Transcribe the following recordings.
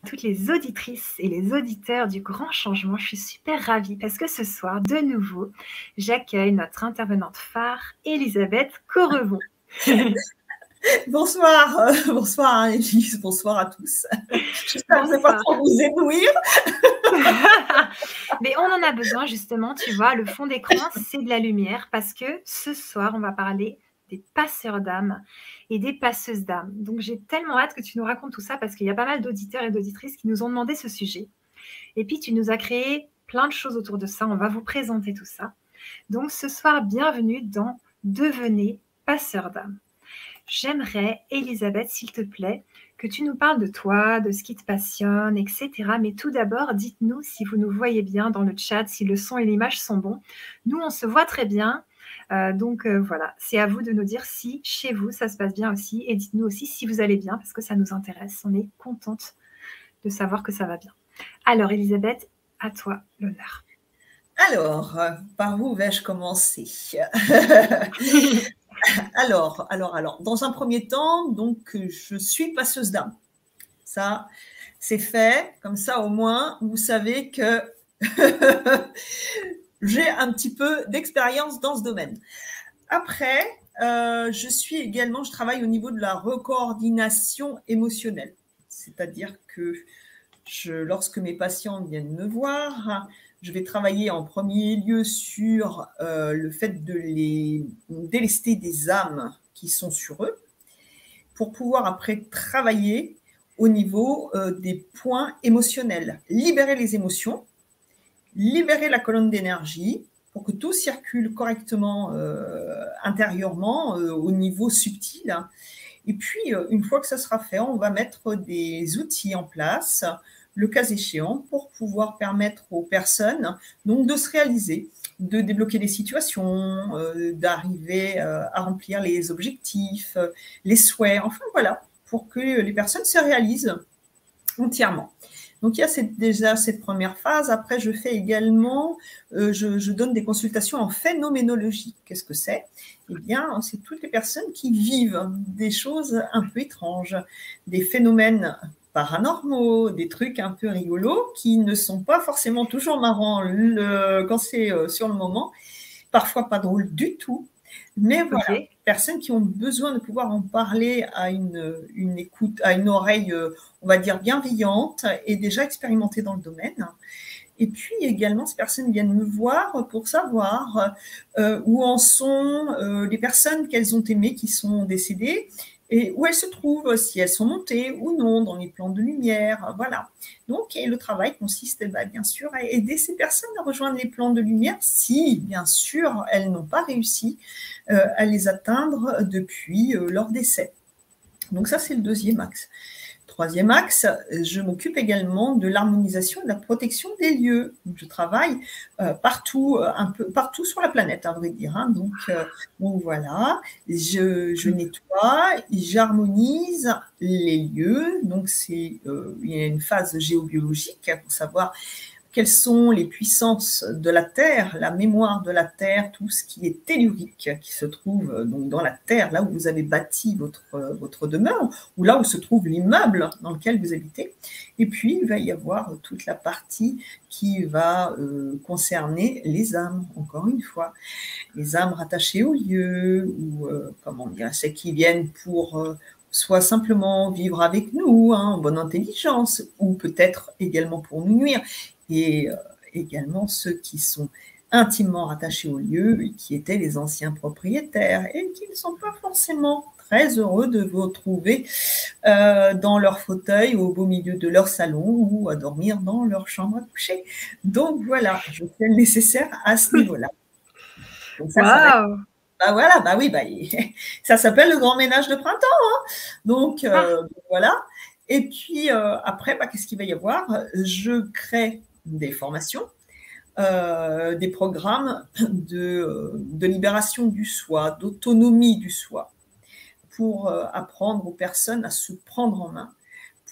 Toutes les auditrices et les auditeurs du Grand Changement. Je suis super ravie parce que ce soir, de nouveau, j'accueille notre intervenante phare, Elisabeth Correvon. Bonsoir, bonsoir Annelise, bonsoir à tous. J'espère que je ne vais pas trop vous éblouir. Mais on en a besoin justement, tu vois, le fond d'écran, c'est de la lumière parce que ce soir, on va parler des passeurs d'âme et des passeuses d'âme. Donc, j'ai tellement hâte que tu nous racontes tout ça parce qu'il y a pas mal d'auditeurs et d'auditrices qui nous ont demandé ce sujet. Et puis, tu nous as créé plein de choses autour de ça. On va vous présenter tout ça. Donc, ce soir, bienvenue dans Devenez passeur d'âme. J'aimerais, Elisabeth, s'il te plaît, que tu nous parles de toi, de ce qui te passionne, etc. Mais tout d'abord, dites-nous si vous nous voyez bien dans le chat, si le son et l'image sont bons. Nous, on se voit très bien. Donc voilà, c'est à vous de nous dire si chez vous, ça se passe bien aussi. Et dites-nous aussi si vous allez bien, parce que ça nous intéresse. On est contente de savoir que ça va bien. Alors, Elisabeth, à toi l'honneur. Alors, par où vais-je commencer? Alors, dans un premier temps, donc, je suis passeuse d'âme. Ça, c'est fait. Comme ça, au moins, vous savez que j'ai un petit peu d'expérience dans ce domaine. Après, je travaille au niveau de la recoordination émotionnelle. C'est-à-dire que lorsque mes patients viennent me voir, je vais travailler en premier lieu sur le fait de les délester des âmes qui sont sur eux, pour pouvoir après travailler au niveau des points émotionnels, libérer les émotions, libérer la colonne d'énergie pour que tout circule correctement intérieurement au niveau subtil. Et puis, une fois que ça sera fait, on va mettre des outils en place, le cas échéant, pour pouvoir permettre aux personnes donc, de se réaliser, de débloquer des situations, d'arriver à remplir les objectifs, les souhaits, enfin voilà, pour que les personnes se réalisent entièrement. Donc, il y a déjà cette première phase. Après, je fais également, je donne des consultations en phénoménologie. Qu'est-ce que c'est? Eh bien, c'est toutes les personnes qui vivent des choses un peu étranges, des phénomènes paranormaux, des trucs un peu rigolos qui ne sont pas forcément toujours marrants quand c'est sur le moment, parfois pas drôles du tout. Mais voilà, personnes qui ont besoin de pouvoir en parler à une écoute, à une oreille, on va dire, bienveillante et déjà expérimentée dans le domaine. Et puis également, ces personnes viennent me voir pour savoir où en sont les personnes qu'elles ont aimées qui sont décédées et où elles se trouvent, si elles sont montées ou non dans les plans de lumière, voilà. Donc, et le travail consiste bien sûr à aider ces personnes à rejoindre les plans de lumière si, bien sûr, elles n'ont pas réussi à les atteindre depuis leur décès. Donc ça, c'est le deuxième axe. Troisième axe, je m'occupe également de l'harmonisation et de la protection des lieux. Donc, je travaille partout, un peu partout sur la planète, à vrai dire. Hein. Donc voilà, je nettoie, j'harmonise les lieux. Donc il y a une phase géobiologique pour savoir quelles sont les puissances de la Terre, la mémoire de la Terre, tout ce qui est tellurique, qui se trouve donc dans la Terre, là où vous avez bâti votre demeure, ou là où se trouve l'immeuble dans lequel vous habitez. Et puis, il va y avoir toute la partie qui va concerner les âmes, encore une fois. Les âmes rattachées au lieu, ou comment dire, celles qui viennent pour soit simplement vivre avec nous, en bonne intelligence, ou peut-être également pour nous nuire. Et également ceux qui sont intimement rattachés au lieu et qui étaient les anciens propriétaires et qui ne sont pas forcément très heureux de vous retrouver dans leur fauteuil ou au beau milieu de leur salon ou à dormir dans leur chambre à coucher. Donc voilà, je fais le nécessaire à ce niveau-là. Donc ça, ça s'appelle le grand ménage de printemps. Hein. Donc voilà. Et puis après, qu'est-ce qu'il va y avoir? Je crée des formations, des programmes de libération du soi, d'autonomie du soi, pour apprendre aux personnes à se prendre en main,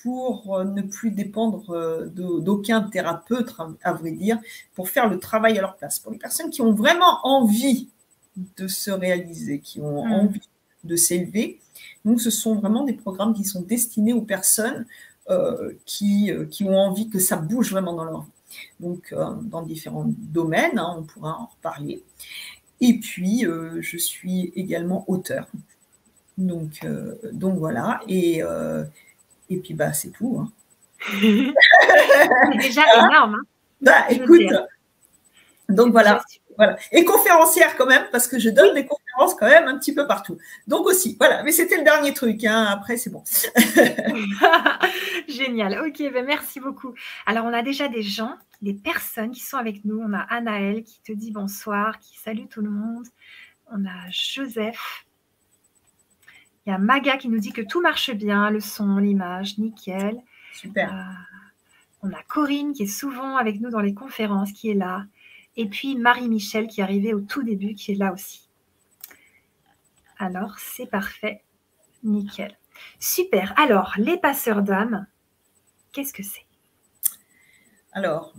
pour ne plus dépendre d'aucun thérapeute, à vrai dire, pour faire le travail à leur place. Pour les personnes qui ont vraiment envie de se réaliser, qui ont envie de s'élever. Donc, ce sont vraiment des programmes qui sont destinés aux personnes qui ont envie que ça bouge vraiment dans leur vie. Donc, dans différents domaines, hein, on pourra en reparler. Et puis, je suis également auteur. Donc voilà. Et puis, bah, c'est tout. Hein. C'est déjà énorme. Hein, bah, écoute, donc voilà. Voilà. Et conférencière quand même, parce que je donne des conférences quand même un petit peu partout. Donc aussi, voilà. Mais c'était le dernier truc. Hein. Après, c'est bon. Génial. Ok, ben merci beaucoup. Alors, on a déjà des personnes qui sont avec nous. On a Anaël qui te dit bonsoir, qui salue tout le monde. On a Joseph. Il y a Maga qui nous dit que tout marche bien, le son, l'image, nickel. Super. On a Corinne qui est souvent avec nous dans les conférences, qui est là. Et puis Marie-Michel qui est arrivée au tout début, qui est là aussi. Alors, c'est parfait. Nickel. Super. Alors, les passeurs d'âme, qu'est-ce que c'est? Alors,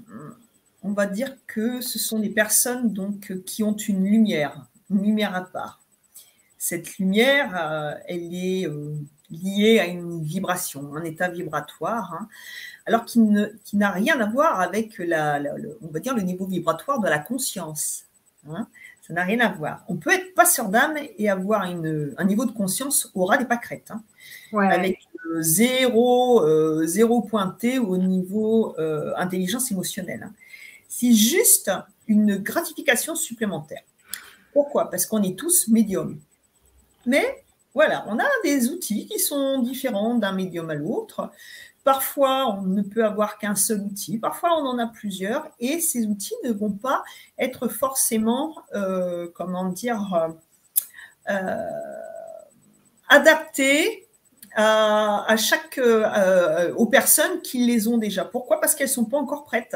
on va dire que ce sont des personnes donc, qui ont une lumière à part. Cette lumière, elle est liée à une vibration, un état vibratoire, hein, alors qui n'a rien à voir avec on va dire le niveau vibratoire de la conscience. Hein. Ça n'a rien à voir. On peut être passeur d'âme et avoir un niveau de conscience aura des pâquerettes, hein, ouais. Avec zéro pointé au niveau intelligence émotionnelle. Hein. C'est juste une gratification supplémentaire. Pourquoi? Parce qu'on est tous médiums. Mais voilà, on a des outils qui sont différents d'un médium à l'autre. Parfois, on ne peut avoir qu'un seul outil. Parfois, on en a plusieurs. Et ces outils ne vont pas être forcément, adaptés aux personnes qui les ont déjà. Pourquoi? Parce qu'elles ne sont pas encore prêtes,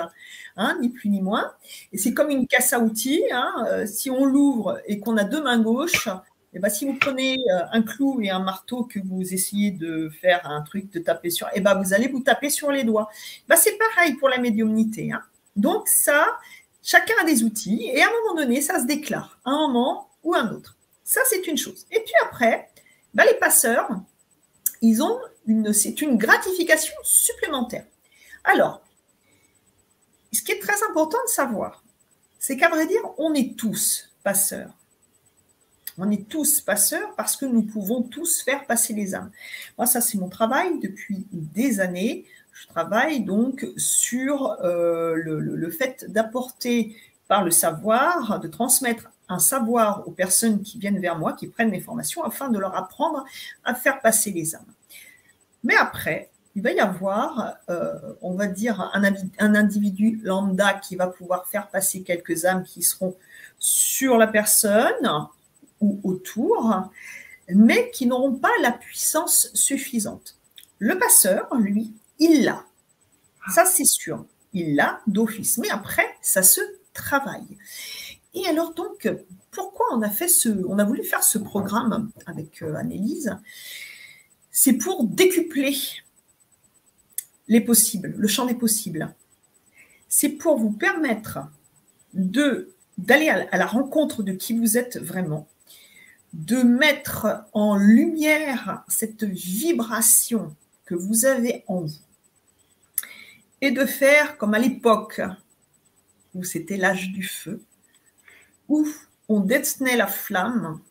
hein, ni plus ni moins. Et c'est comme une casse à outils. Hein, si on l'ouvre et qu'on a deux mains gauches, et ben, si vous prenez un clou et un marteau que vous essayez de faire un truc, de taper sur, et ben, vous allez vous taper sur les doigts. Ben, c'est pareil pour la médiumnité. Hein. Donc ça, chacun a des outils et à un moment donné, ça se déclare, à un moment ou un autre. Ça, c'est une chose. Et puis après, ben, les passeurs, c'est une gratification supplémentaire. Alors, ce qui est très important de savoir, c'est qu'à vrai dire, on est tous passeurs. On est tous passeurs parce que nous pouvons tous faire passer les âmes. Moi, ça, c'est mon travail depuis des années. Je travaille donc sur le fait d'apporter par le savoir, de transmettre un savoir aux personnes qui viennent vers moi, qui prennent mes formations, afin de leur apprendre à faire passer les âmes. Mais après, il va y avoir, on va dire, un individu lambda qui va pouvoir faire passer quelques âmes qui seront sur la personne ou autour, mais qui n'auront pas la puissance suffisante. Le passeur, lui, il l'a. Ça, c'est sûr. Il l'a d'office. Mais après, ça se travaille. Et alors, donc, pourquoi on a voulu faire ce programme avec Annelise? C'est pour décupler les possibles, le champ des possibles. C'est pour vous permettre d'aller à la rencontre de qui vous êtes vraiment, de mettre en lumière cette vibration que vous avez en vous et de faire comme à l'époque où c'était l'âge du feu, où on détenait la flamme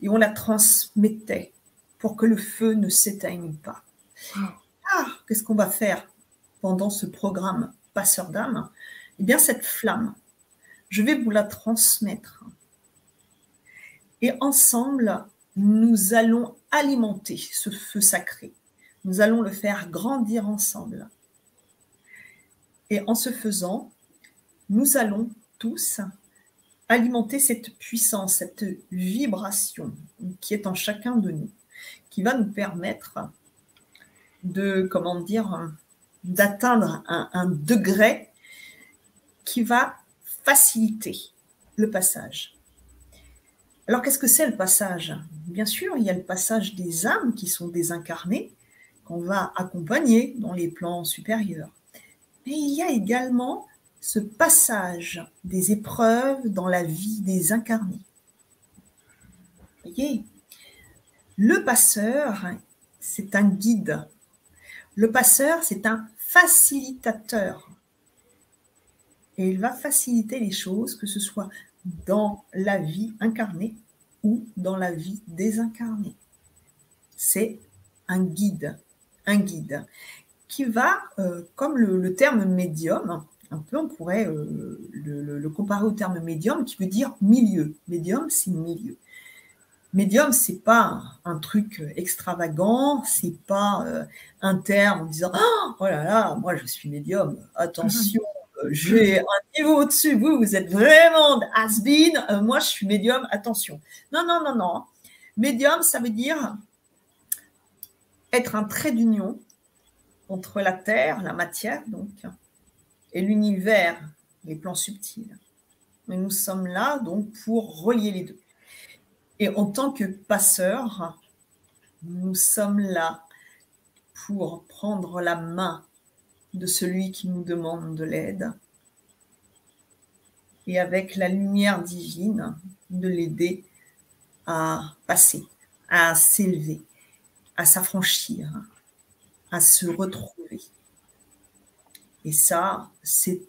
et on la transmettait pour que le feu ne s'éteigne pas. Ah, qu'est-ce qu'on va faire pendant ce programme Passeur d'âme? Eh bien, cette flamme, je vais vous la transmettre. Et ensemble, nous allons alimenter ce feu sacré. Nous allons le faire grandir ensemble. Et en ce faisant, nous allons tous alimenter cette puissance, cette vibration qui est en chacun de nous, qui va nous permettre d'atteindre un degré qui va faciliter le passage. Alors, qu'est-ce que c'est le passage? Bien sûr, il y a le passage des âmes qui sont désincarnées, qu'on va accompagner dans les plans supérieurs. Mais il y a également ce passage des épreuves dans la vie des incarnés. Vous voyez, le passeur, c'est un guide. Le passeur, c'est un facilitateur. Et il va faciliter les choses, que ce soit dans la vie incarnée ou dans la vie désincarnée. C'est un guide qui va, comme le terme médium, un peu on pourrait le comparer au terme médium qui veut dire milieu. Médium, c'est milieu. Médium, c'est pas un truc extravagant, c'est pas un terme en disant oh là là, moi je suis médium, attention, j'ai un niveau au-dessus, vous êtes vraiment has-been, moi je suis médium, attention. Non, non, non, non. Médium, ça veut dire être un trait d'union entre la terre, la matière, donc, et l'univers, les plans subtils. Mais nous sommes là, donc, pour relier les deux. Et en tant que passeurs, nous sommes là pour prendre la main de celui qui nous demande de l'aide et avec la lumière divine, de l'aider à passer, à s'élever, à s'affranchir, à se retrouver. Et ça, c'est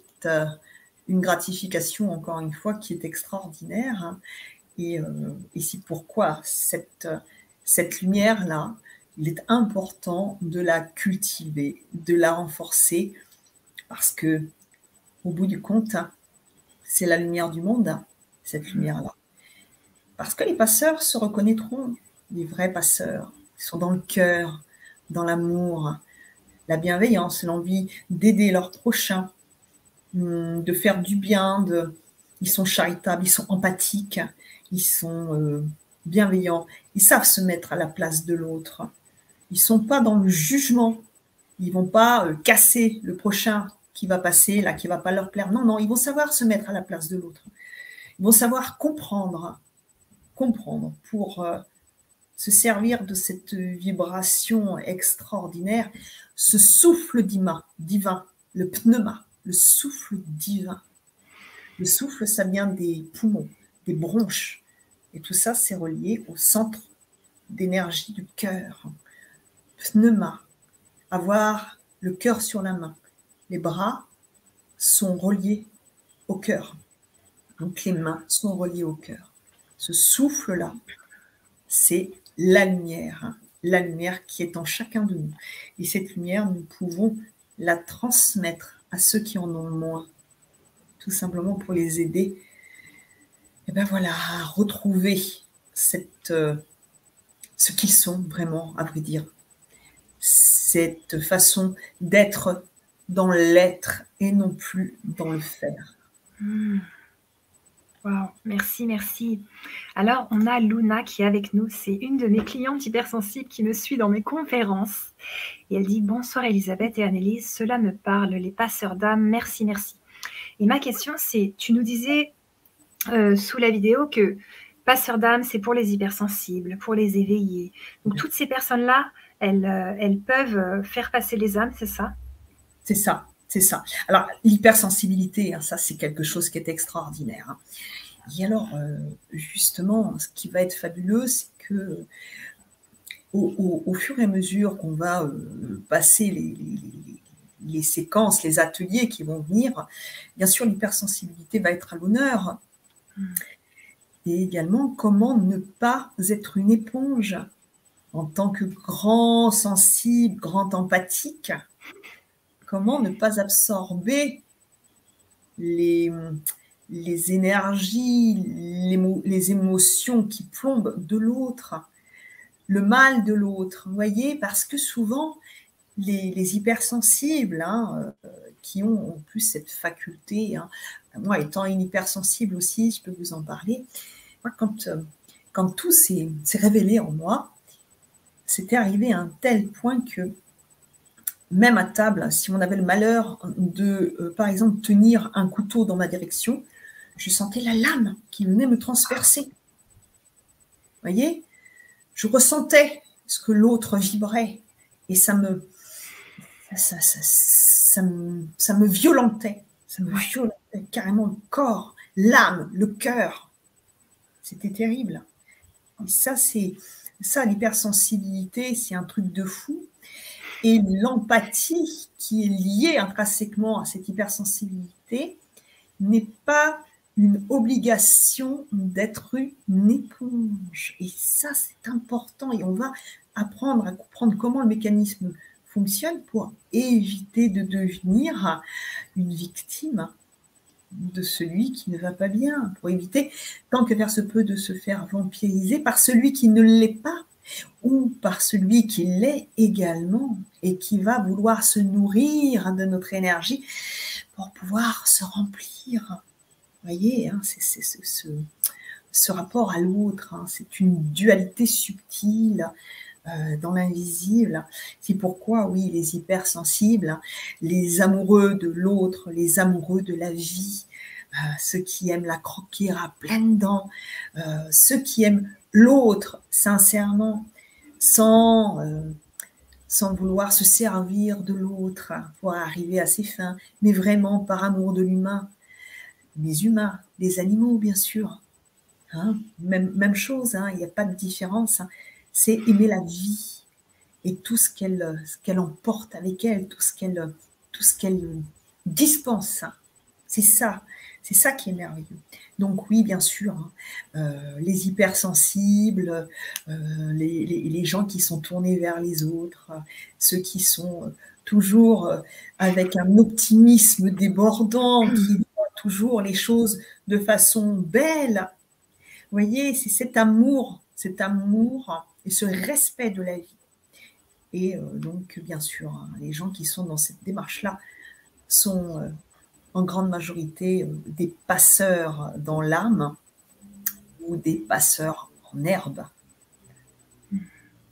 une gratification, encore une fois, qui est extraordinaire. Et c'est pourquoi cette lumière-là, il est important de la cultiver, de la renforcer, parce que au bout du compte, c'est la lumière du monde, cette lumière-là. Parce que les passeurs se reconnaîtront, les vrais passeurs, ils sont dans le cœur, dans l'amour, la bienveillance, l'envie d'aider leur prochain, de faire du bien, ils sont charitables, ils sont empathiques, ils sont bienveillants, ils savent se mettre à la place de l'autre. Ils ne sont pas dans le jugement, ils ne vont pas casser le prochain qui va passer, là, qui ne va pas leur plaire. Non, non, ils vont savoir se mettre à la place de l'autre. Ils vont savoir comprendre pour se servir de cette vibration extraordinaire, ce souffle divin, le pneuma, le souffle divin. Le souffle, ça vient des poumons, des bronches. Et tout ça, c'est relié au centre d'énergie du cœur. Pneuma, avoir le cœur sur la main. Les bras sont reliés au cœur. Donc les mains sont reliées au cœur. Ce souffle-là, c'est la lumière qui est en chacun de nous. Et cette lumière, nous pouvons la transmettre à ceux qui en ont moins, tout simplement pour les aider, et ben voilà, à retrouver ce qu'ils sont vraiment, à vrai dire, cette façon d'être dans l'être et non plus dans le faire. Wow, merci, merci. Alors, on a Luna qui est avec nous. C'est une de mes clientes hypersensibles qui me suit dans mes conférences. Et elle dit « Bonsoir Elisabeth et Annelise, cela me parle, les passeurs d'âme, merci, merci. » Et ma question, c'est, tu nous disais sous la vidéo que passeurs d'âme, c'est pour les hypersensibles, pour les éveillés. Donc, toutes ces personnes-là, elles peuvent faire passer les âmes, c'est ça? C'est ça. C'est ça. Alors, l'hypersensibilité, hein, ça, c'est quelque chose qui est extraordinaire. Hein. Et alors, justement, ce qui va être fabuleux, c'est que au fur et à mesure qu'on va passer les séquences, les ateliers qui vont venir, bien sûr, l'hypersensibilité va être à l'honneur. Et également, comment ne pas être une éponge en tant que grand sensible, grand empathique. Comment ne pas absorber les énergies, les émotions qui plombent de l'autre, le mal de l'autre, vous voyez, parce que souvent, les hypersensibles, hein, qui ont en plus cette faculté, hein, moi étant une hypersensible aussi, je peux vous en parler, moi, quand tout s'est révélé en moi, c'était arrivé à un tel point que même à table, si on avait le malheur de, par exemple, tenir un couteau dans ma direction, je sentais la lame qui venait me transpercer. Vous voyez, je ressentais ce que l'autre vibrait et ça me violentait. Ça me violentait carrément le corps, l'âme, le cœur. C'était terrible. Et ça, l'hypersensibilité, c'est un truc de fou. Et l'empathie qui est liée intrinsèquement à cette hypersensibilité n'est pas une obligation d'être une éponge. Et ça, c'est important. Et on va apprendre à comprendre comment le mécanisme fonctionne pour éviter de devenir une victime de celui qui ne va pas bien, pour éviter, tant que faire se peut, de se faire vampiriser par celui qui ne l'est pas, ou par celui qui l'est également, et qui va vouloir se nourrir de notre énergie pour pouvoir se remplir. Vous voyez, hein, c'est ce rapport à l'autre, hein, c'est une dualité subtile dans l'invisible. C'est pourquoi, oui, les hypersensibles, les amoureux de l'autre, les amoureux de la vie, ceux qui aiment la croquer à pleines dents, ceux qui aiment l'autre sincèrement, sans vouloir se servir de l'autre pour arriver à ses fins, mais vraiment par amour de l'humain, les humains, les animaux, bien sûr. Hein, même chose, hein, il n'y a pas de différence. Hein. C'est aimer la vie et tout ce qu'elle emporte avec elle, tout ce qu'elle dispense. C'est ça qui est merveilleux. Donc oui, bien sûr, hein, les hypersensibles, les gens qui sont tournés vers les autres, ceux qui sont toujours avec un optimisme débordant, qui voient toujours les choses de façon belle. Vous voyez, c'est cet amour et ce respect de la vie. Et donc, bien sûr, hein, les gens qui sont dans cette démarche-là sont en grande majorité des passeurs dans l'âme ou des passeurs en herbe.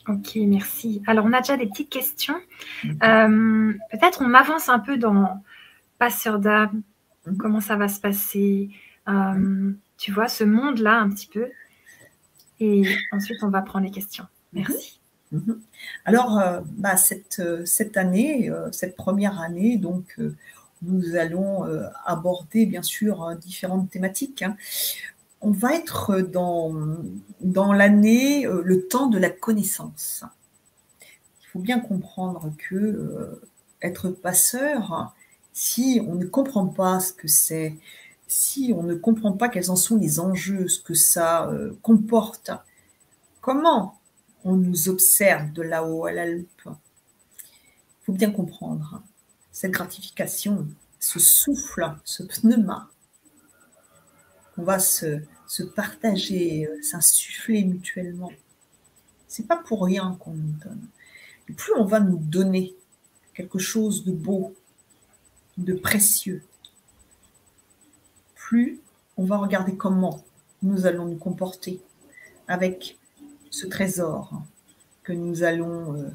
Ok, merci. Alors, on a déjà des petites questions. Peut-être on avance un peu dans passeur d'âme, comment ça va se passer, tu vois, ce monde-là un petit peu. Et ensuite, on va prendre les questions. Merci. Alors, cette année, cette première année, donc, nous allons aborder, bien sûr, différentes thématiques. Hein. On va être dans l'année, le temps de la connaissance. Il faut bien comprendre que être passeur, si on ne comprend pas ce que c'est, si on ne comprend pas quels en sont les enjeux, ce que ça comporte, comment on nous observe de là-haut à la loupe, il faut bien comprendre cette gratification, ce souffle, ce pneuma. On va se partager, s'insuffler mutuellement. C'est pas pour rien qu'on nous donne. Et plus on va nous donner quelque chose de beau, de précieux, plus on va regarder comment nous allons nous comporter avec ce trésor que nous allons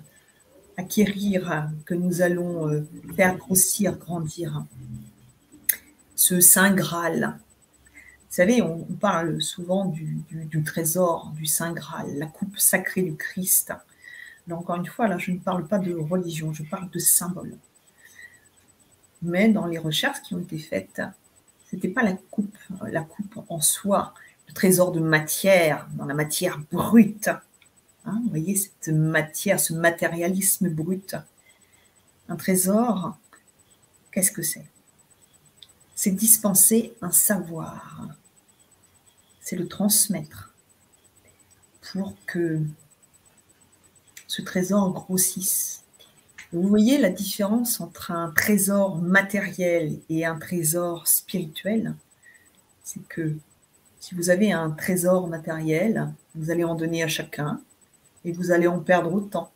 acquérir, que nous allons faire grossir, grandir. Ce Saint Graal. Vous savez, on parle souvent du trésor, du Saint Graal, la coupe sacrée du Christ. Mais encore une fois, là, je ne parle pas de religion, je parle de symbole. Mais dans les recherches qui ont été faites, ce n'était pas la coupe en soi, le trésor de matière, dans la matière brute. Hein, vous voyez, cette matière, ce matérialisme brut. Un trésor, qu'est-ce que c'est? C'est dispenser un savoir. C'est le transmettre pour que ce trésor grossisse. Vous voyez la différence entre un trésor matériel et un trésor spirituel? C'est que si vous avez un trésor matériel, vous allez en donner à chacun et vous allez en perdre autant.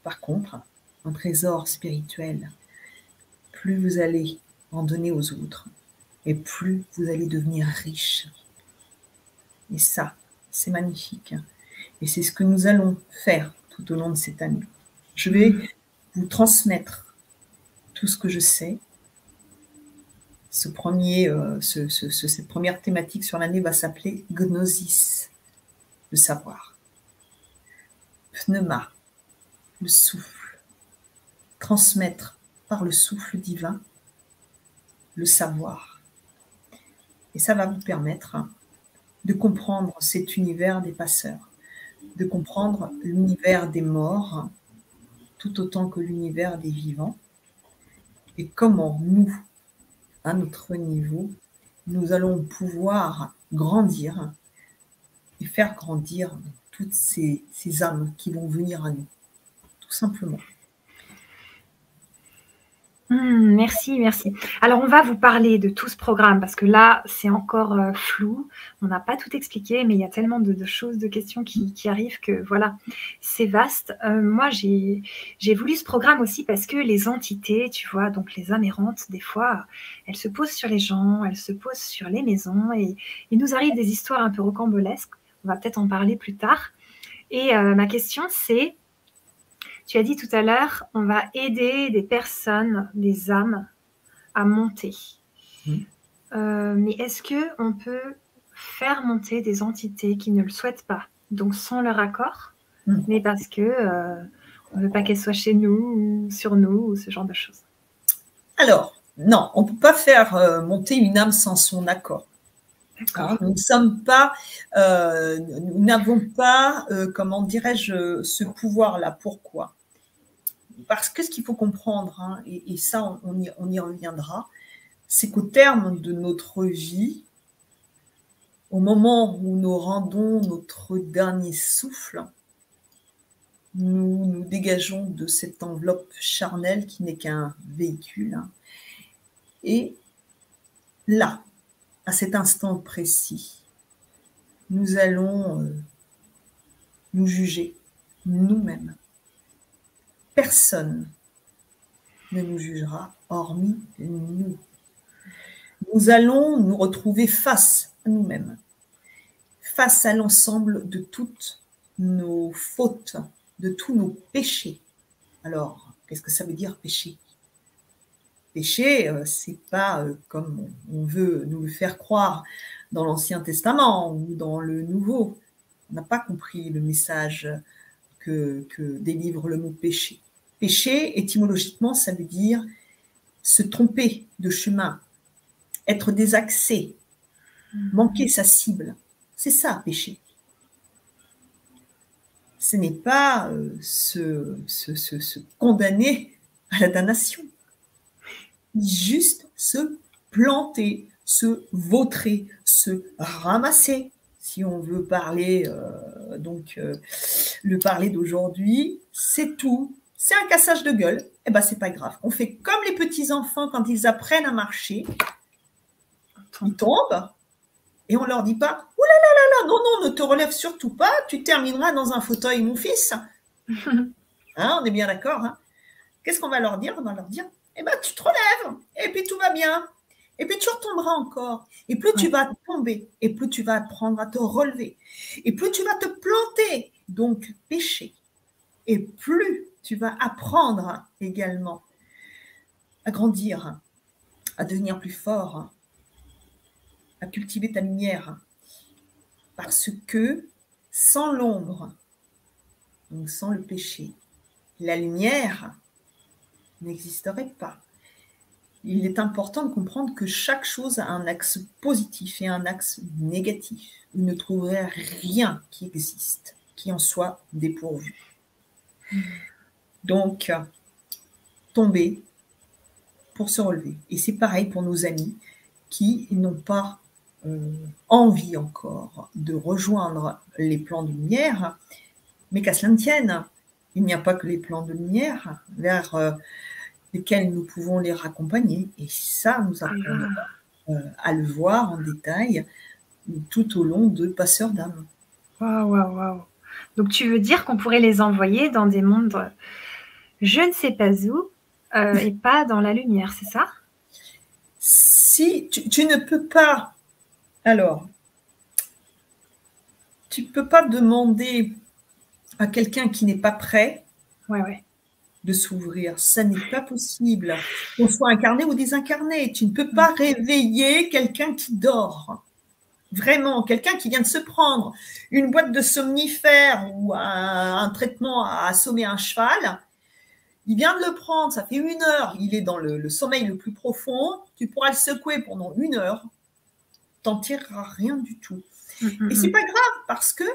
Par contre, un trésor spirituel, plus vous allez en donner aux autres et plus vous allez devenir riche. Et ça, c'est magnifique. Et c'est ce que nous allons faire tout au long de cette année. Je vais vous transmettre tout ce que je sais. Cette première thématique sur l'année va s'appeler Gnosis, le savoir. Pneuma, le souffle. Transmettre par le souffle divin le savoir. Et ça va vous permettre de comprendre cet univers des passeurs, de comprendre l'univers des morts, tout autant que l'univers des vivants, et comment nous, à notre niveau, nous allons pouvoir grandir et faire grandir toutes ces âmes qui vont venir à nous, tout simplement. Merci, merci. Alors, on va vous parler de tout ce programme parce que là, c'est encore flou. On n'a pas tout expliqué, mais il y a tellement de choses, de questions qui arrivent que voilà, c'est vaste. Moi, j'ai voulu ce programme aussi parce que les entités, tu vois, donc les âmes errantes, des fois, elles se posent sur les gens, elles se posent sur les maisons et il nous arrive des histoires un peu rocambolesques. On va peut-être en parler plus tard. Et ma question, c'est, tu as dit tout à l'heure, on va aider des personnes, des âmes, à monter. Mais est-ce qu'on peut faire monter des entités qui ne le souhaitent pas, donc sans leur accord, mais parce qu'on ne veut pas qu'elles soient chez nous, ou sur nous, ou ce genre de choses? Alors, non, on ne peut pas faire monter une âme sans son accord. Hein, nous n'avons pas, comment dirais-je, ce pouvoir-là. Pourquoi? Parce que ce qu'il faut comprendre, hein, et ça, on y reviendra, c'est qu'au terme de notre vie, au moment où nous rendons notre dernier souffle, nous nous dégageons de cette enveloppe charnelle qui n'est qu'un véhicule. Hein, et là, à cet instant précis, nous allons nous juger nous-mêmes. Personne ne nous jugera hormis nous. Nous allons nous retrouver face à nous-mêmes, face à l'ensemble de toutes nos fautes, de tous nos péchés. Alors, qu'est-ce que ça veut dire péché? Péché, c'est pas comme on veut nous le faire croire dans l'Ancien Testament ou dans le Nouveau. On n'a pas compris le message que délivre le mot péché. Péché, étymologiquement, ça veut dire se tromper de chemin, être désaxé, manquer sa cible. C'est ça, péché. Ce n'est pas se condamner à la damnation. Juste se planter, se vautrer, se ramasser. Si on veut parler, le parler d'aujourd'hui, c'est tout. C'est un cassage de gueule, eh ben c'est pas grave. On fait comme les petits-enfants quand ils apprennent à marcher. Ils tombent et on leur dit pas « Ouh là là là là, non, non, ne te relève surtout pas, tu termineras dans un fauteuil, mon fils. » Hein, on est bien d'accord, hein? Qu'est-ce qu'on va leur dire? On va leur dire « Eh ben, tu te relèves et puis tout va bien. Et puis tu retomberas encore. Et plus tu vas tomber, et plus tu vas apprendre à te relever. Et plus tu vas te planter, donc pécher. Et plus tu vas apprendre également à grandir, à devenir plus fort, à cultiver ta lumière. Parce que sans l'ombre, donc sans le péché, la lumière n'existerait pas. Il est important de comprendre que chaque chose a un axe positif et un axe négatif. Vous ne trouverez rien qui existe, qui en soit dépourvu. Donc, tomber pour se relever. Et c'est pareil pour nos amis qui n'ont pas envie encore de rejoindre les plans de lumière, mais qu'à cela ne tienne, il n'y a pas que les plans de lumière vers lesquels nous pouvons les raccompagner. Et ça, nous apprendrons à le voir en détail tout au long de Passeurs d'âme. Waouh, waouh, waouh. Donc, tu veux dire qu'on pourrait les envoyer dans des mondes je ne sais pas où et pas dans la lumière, c'est ça? Si tu ne peux pas, alors, tu ne peux pas demander à quelqu'un qui n'est pas prêt de s'ouvrir. Ça n'est pas possible. Qu'on soit incarné ou désincarné. Tu ne peux pas réveiller quelqu'un qui dort. Vraiment, quelqu'un qui vient de se prendre une boîte de somnifères ou un traitement à assommer un cheval. Il vient de le prendre, ça fait 1 heure. Il est dans le sommeil le plus profond. Tu pourras le secouer pendant 1 heure. T'en tireras rien du tout. Et c'est pas grave parce que,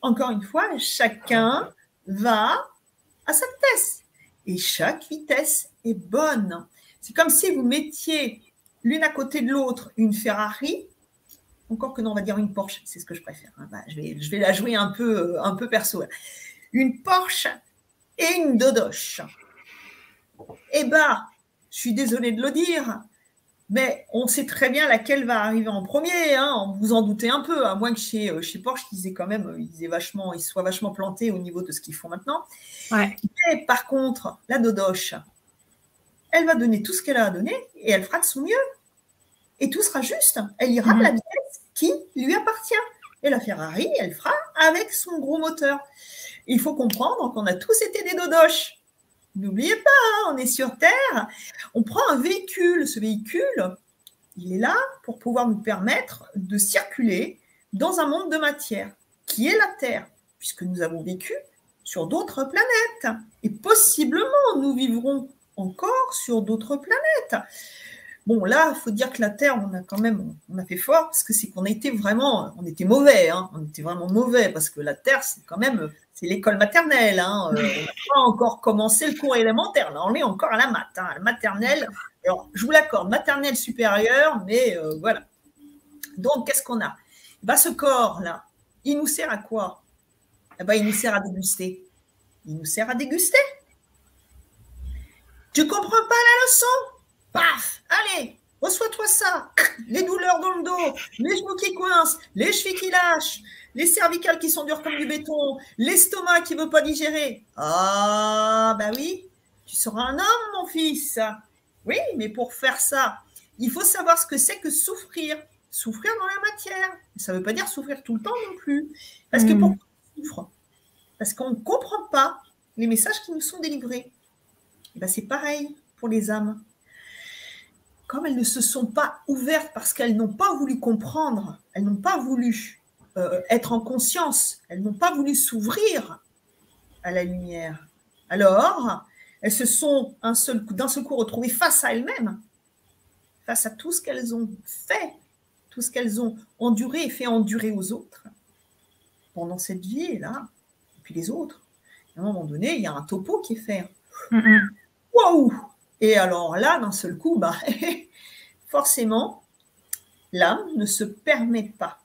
encore une fois, chacun va à sa vitesse. Et chaque vitesse est bonne. C'est comme si vous mettiez l'une à côté de l'autre une Ferrari, encore que non, on va dire une Porsche, c'est ce que je préfère. Je vais la jouer un peu perso. Une Porsche et une Dodoche. Eh bien, je suis désolée de le dire, mais on sait très bien laquelle va arriver en premier. Hein, vous en doutez un peu, à moins que chez Porsche, ils soient vachement plantés au niveau de ce qu'ils font maintenant. Ouais. Mais par contre, la Dodoche, elle va donner tout ce qu'elle a à donner et elle fera de son mieux. Et tout sera juste. Elle ira à la vitesse qui lui appartient. Et la Ferrari, elle fera avec son gros moteur. Il faut comprendre qu'on a tous été des Dodoches. N'oubliez pas, on est sur Terre, on prend un véhicule. Ce véhicule, il est là pour pouvoir nous permettre de circuler dans un monde de matière, qui est la Terre, puisque nous avons vécu sur d'autres planètes. Et possiblement, nous vivrons encore sur d'autres planètes. Bon, là, il faut dire que la Terre, on a fait fort, parce que c'est qu'on était mauvais, hein, on était vraiment mauvais, parce que la Terre, c'est l'école maternelle, hein, on n'a pas encore commencé le cours élémentaire, là, on est encore à la maths, hein, la maternelle, alors, je vous l'accorde, maternelle supérieure, mais voilà. Donc, qu'est-ce qu'on a? Ce corps-là, il nous sert à quoi? Il nous sert à déguster. Il nous sert à déguster. Tu comprends pas la leçon? Paf, allez, reçois-toi ça. Les douleurs dans le dos, les genoux qui coincent, les chevilles qui lâchent, les cervicales qui sont dures comme du béton, l'estomac qui ne veut pas digérer. Ah, oui, tu seras un homme, mon fils. Oui, mais pour faire ça, il faut savoir ce que c'est que souffrir. Souffrir dans la matière. Ça ne veut pas dire souffrir tout le temps non plus. Parce que pourquoi on souffre? Parce qu'on ne comprend pas les messages qui nous sont délivrés. Et c'est pareil pour les âmes. Comme elles ne se sont pas ouvertes parce qu'elles n'ont pas voulu comprendre, elles n'ont pas voulu être en conscience, elles n'ont pas voulu s'ouvrir à la lumière. Alors, elles se sont d'un seul coup retrouvées face à elles-mêmes, face à tout ce qu'elles ont fait, tout ce qu'elles ont enduré et fait endurer aux autres pendant cette vie-là, et puis les autres. À un moment donné, il y a un topo qui est fait. Waouh! Et alors là, d'un seul coup, forcément, l'âme ne se permet pas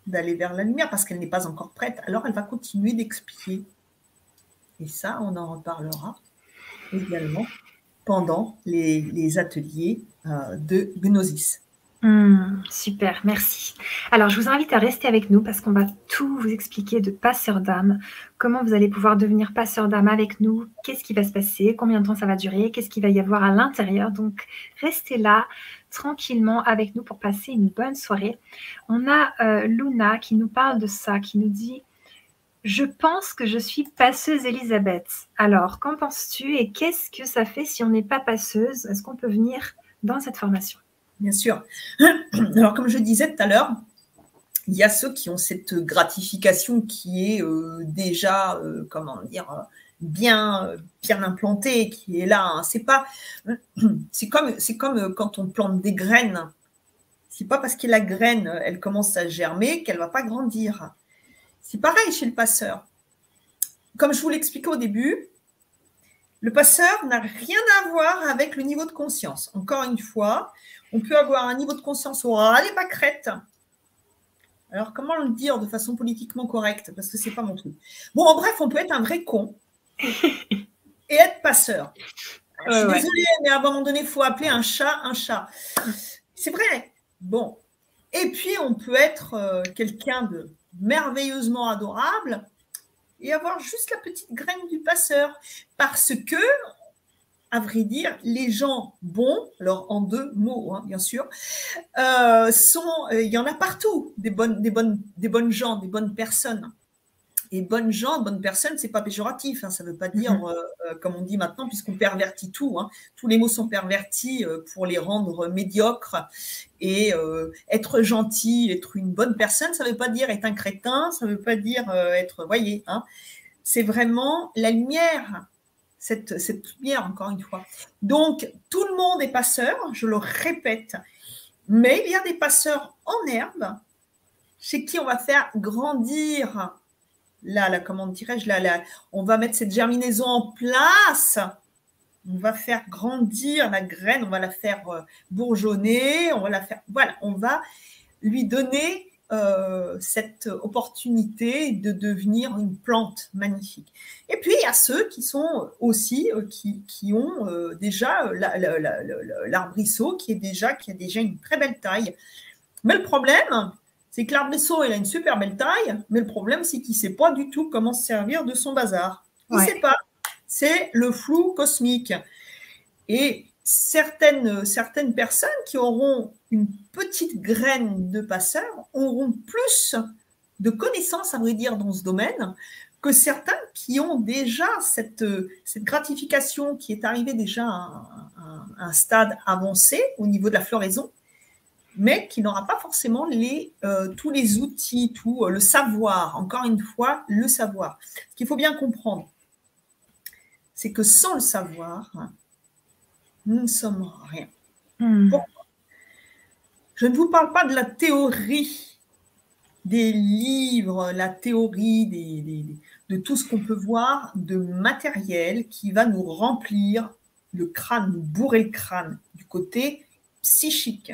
d'aller vers la lumière parce qu'elle n'est pas encore prête. Alors, elle va continuer d'expier. Et ça, on en reparlera également pendant les ateliers de Gnosis. Super, merci. Alors, je vous invite à rester avec nous parce qu'on va tout vous expliquer de passeur d'âme, comment vous allez pouvoir devenir passeur d'âme avec nous, qu'est-ce qui va se passer, combien de temps ça va durer, qu'est-ce qu'il va y avoir à l'intérieur. Donc, restez là tranquillement avec nous pour passer une bonne soirée. On a Luna qui nous parle de ça, qui nous dit « Je pense que je suis passeuse Elisabeth. Alors, qu'en penses-tu et qu'est-ce que ça fait si on n'est pas passeuse? Est-ce qu'on peut venir dans cette formation ?» Bien sûr. Alors, comme je disais tout à l'heure, il y a ceux qui ont cette gratification qui est déjà, bien implantée, qui est là. Hein. C'est comme quand on plante des graines. C'est pas parce que la graine, elle commence à germer qu'elle va pas grandir. C'est pareil chez le passeur. Comme je vous l'expliquais au début, le passeur n'a rien à voir avec le niveau de conscience. Encore une fois, on peut avoir un niveau de conscience au ras les pâquerettes. Alors, comment le dire de façon politiquement correcte? Parce que ce n'est pas mon truc. Bon, en bref, on peut être un vrai con et être passeur. Je suis désolée, mais à un moment donné, il faut appeler un chat un chat. C'est vrai. Bon. Et puis, on peut être quelqu'un de merveilleusement adorable et avoir juste la petite graine du passeur. Parce que, à vrai dire, les gens bons, alors en deux mots, hein, bien sûr, il y en a partout, des bonnes gens, des bonnes personnes. Et bonnes gens, bonnes personnes, c'est pas péjoratif, hein, ça ne veut pas dire, comme on dit maintenant, puisqu'on pervertit tout. Hein, tous les mots sont pervertis pour les rendre médiocres. Et être gentil, être une bonne personne, ça ne veut pas dire être un crétin, ça ne veut pas dire être, voyez, hein, c'est vraiment la lumière. Cette lumière, encore une fois. Donc, tout le monde est passeur, je le répète, mais il y a des passeurs en herbe chez qui on va faire grandir comment dirais-je, on va mettre cette germinaison en place. On va faire grandir la graine, on va la faire bourgeonner, voilà, on va lui donner cette opportunité de devenir une plante magnifique. Et puis, il y a ceux qui sont aussi, qui ont déjà l'arbrisseau qui a déjà une très belle taille. Mais le problème, c'est que l'arbrisseau, il a une super belle taille, mais le problème, c'est qu'il ne sait pas du tout comment se servir de son bazar. Il ne sait pas. C'est le flou cosmique. Et certaines personnes qui auront une petite graine de passeur auront plus de connaissances, à vrai dire, dans ce domaine que certains qui ont déjà cette gratification qui est arrivée déjà à un stade avancé au niveau de la floraison, mais qui n'aura pas forcément tous les outils, tout le savoir, encore une fois, le savoir. Ce qu'il faut bien comprendre, c'est que sans le savoir, nous ne sommes rien. Pourquoi ? Je ne vous parle pas de la théorie des livres, la théorie de tout ce qu'on peut voir de matériel qui va nous remplir le crâne, nous bourrer le crâne du côté psychique.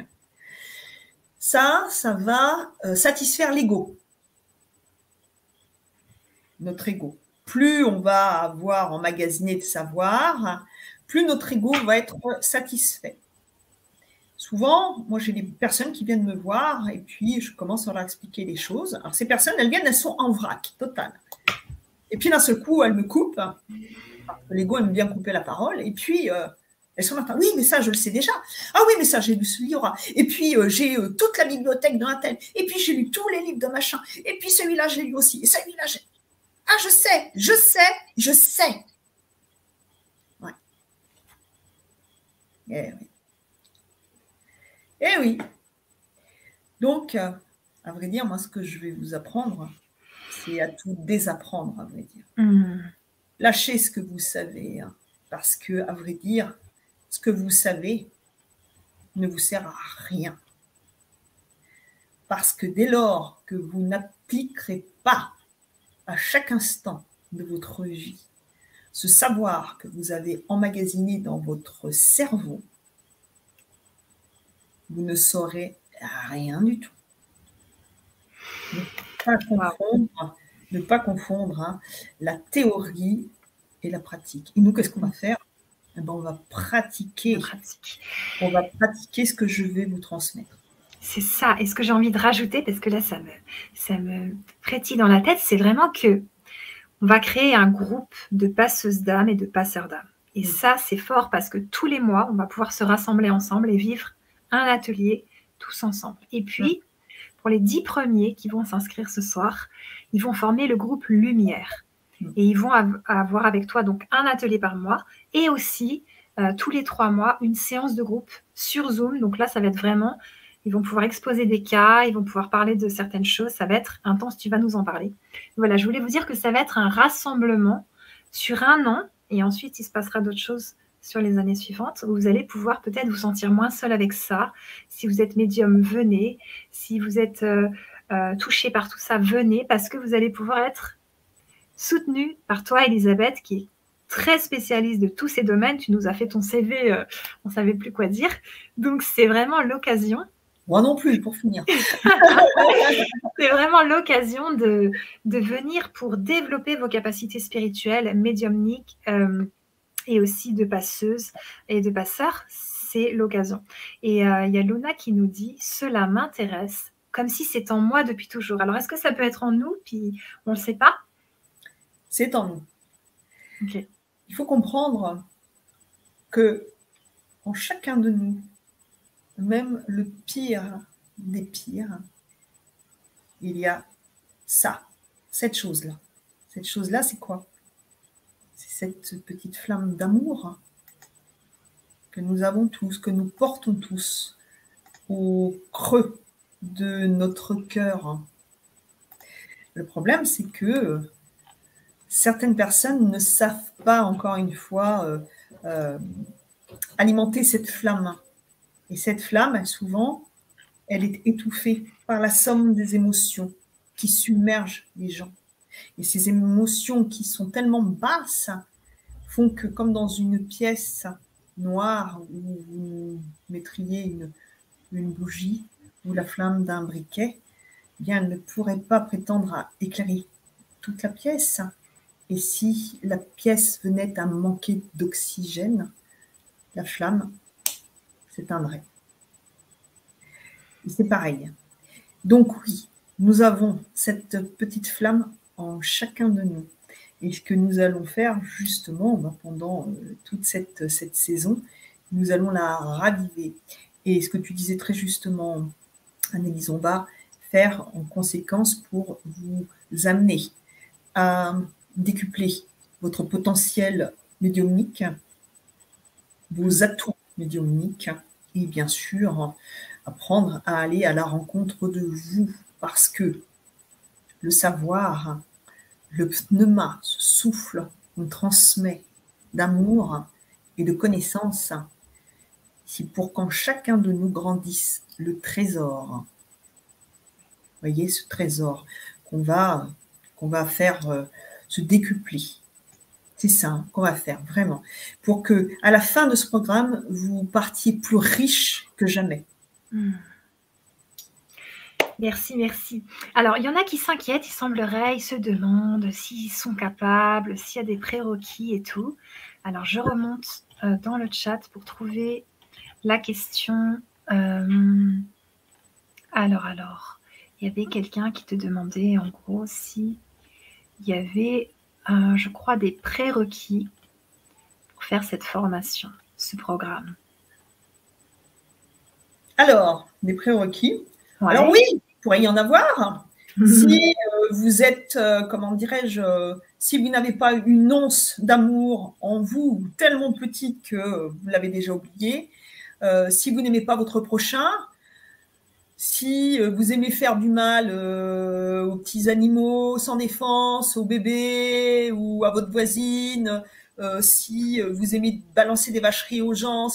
Ça va satisfaire l'ego, notre ego. Plus on va avoir emmagasiné de savoir, plus notre ego va être satisfait. Souvent, moi, j'ai des personnes qui viennent me voir et puis je commence à leur expliquer les choses. Alors, ces personnes, elles sont en vrac, total. Et puis, d'un seul coup, elles me coupent. L'ego aime bien couper la parole. Et puis, elles sont là, oui, mais ça, je le sais déjà. Ah oui, mais ça, j'ai lu ce livre. Et puis, j'ai toute la bibliothèque d'un tel. Et puis, j'ai lu tous les livres de machin. Et puis, celui-là, j'ai lu aussi. Et celui-là, j'ai... Ah, je sais. Ouais. Eh oui. Donc, à vrai dire, moi, ce que je vais vous apprendre, c'est à tout désapprendre, à vrai dire. Lâchez ce que vous savez, hein, parce que, à vrai dire, ce que vous savez ne vous sert à rien. Parce que dès lors que vous n'appliquerez pas à chaque instant de votre vie ce savoir que vous avez emmagasiné dans votre cerveau, vous ne saurez rien du tout. Ne pas confondre la théorie et la pratique. Et nous, qu'est-ce qu'on va faire ? Eh ben, on va pratiquer. On va pratiquer ce que je vais vous transmettre. C'est ça. Et ce que j'ai envie de rajouter, parce que là, ça me frétille dans la tête, c'est vraiment que on va créer un groupe de passeuses d'âme et de passeurs d'âme. Et ça, c'est fort parce que tous les mois, on va pouvoir se rassembler ensemble et vivre un atelier tous ensemble. Et puis, pour les 10 premiers qui vont s'inscrire ce soir, ils vont former le groupe Lumière. Et ils vont avoir avec toi donc un atelier par mois et aussi tous les 3 mois une séance de groupe sur Zoom. Donc là, ça va être vraiment, ils vont pouvoir exposer des cas, ils vont pouvoir parler de certaines choses. Ça va être intense, tu vas nous en parler. Voilà, je voulais vous dire que ça va être un rassemblement sur 1 an et ensuite il se passera d'autres choses sur les années suivantes où vous allez pouvoir peut-être vous sentir moins seul avec ça. Si vous êtes médium, venez. Si vous êtes touché par tout ça, venez parce que vous allez pouvoir être soutenu par toi, Elisabeth, qui est très spécialiste de tous ces domaines. Tu nous as fait ton CV, on ne savait plus quoi dire. Donc, c'est vraiment l'occasion. Moi non plus, pour finir. C'est vraiment l'occasion de venir pour développer vos capacités spirituelles, médiumniques et aussi de passeuses et de passeurs. C'est l'occasion. Et il y a Luna qui nous dit « Cela m'intéresse, comme si c'est en moi depuis toujours ». Alors, est-ce que ça peut être en nous, puis on ne le sait pas ? C'est en nous. Okay. Il faut comprendre que en chacun de nous, même le pire des pires, il y a cette chose-là. Cette chose-là, c'est quoi ? C'est cette petite flamme d'amour que nous avons tous, que nous portons tous au creux de notre cœur. Le problème, c'est que certaines personnes ne savent pas, encore une fois, alimenter cette flamme. Et cette flamme, souvent, elle est étouffée par la somme des émotions qui submergent les gens. Et ces émotions qui sont tellement basses font que, comme dans une pièce noire où vous mettriez une bougie ou la flamme d'un briquet, eh bien, elle ne pourrait pas prétendre à éclairer toute la pièce. Et si la pièce venait à manquer d'oxygène, la flamme s'éteindrait. Et c'est pareil. Donc oui, nous avons cette petite flamme en chacun de nous. Et ce que nous allons faire justement pendant toute cette saison, nous allons la raviver. Et ce que tu disais très justement, Annelise, on va faire en conséquence pour vous amener à décupler votre potentiel médiumnique, vos atouts médiumniques et bien sûr apprendre à aller à la rencontre de vous parce que le savoir, le pneuma, ce souffle qu'on transmet d'amour et de connaissance, c'est pour qu'en chacun de nous grandisse le trésor. Vous voyez, ce trésor qu'on va faire se décupler. C'est ça qu'on va faire, vraiment. Pour que, à la fin de ce programme, vous partiez plus riche que jamais. Merci, merci. Alors, il y en a qui s'inquiètent, il semblerait, ils se demandent s'ils sont capables, s'il y a des prérequis et tout. Alors, je remonte dans le chat pour trouver la question. Alors, il y avait quelqu'un qui te demandait, en gros, si il y avait, je crois, des prérequis pour faire cette formation, ce programme. Alors, des prérequis. Ouais. Alors oui, il pourrait y en avoir. Si vous êtes, comment dirais-je, si vous n'avez pas une once d'amour en vous, tellement petite que vous l'avez déjà oublié, si vous n'aimez pas votre prochain, si vous aimez faire du mal aux petits animaux sans défense, aux bébés ou à votre voisine, si vous aimez balancer des vacheries aux gens,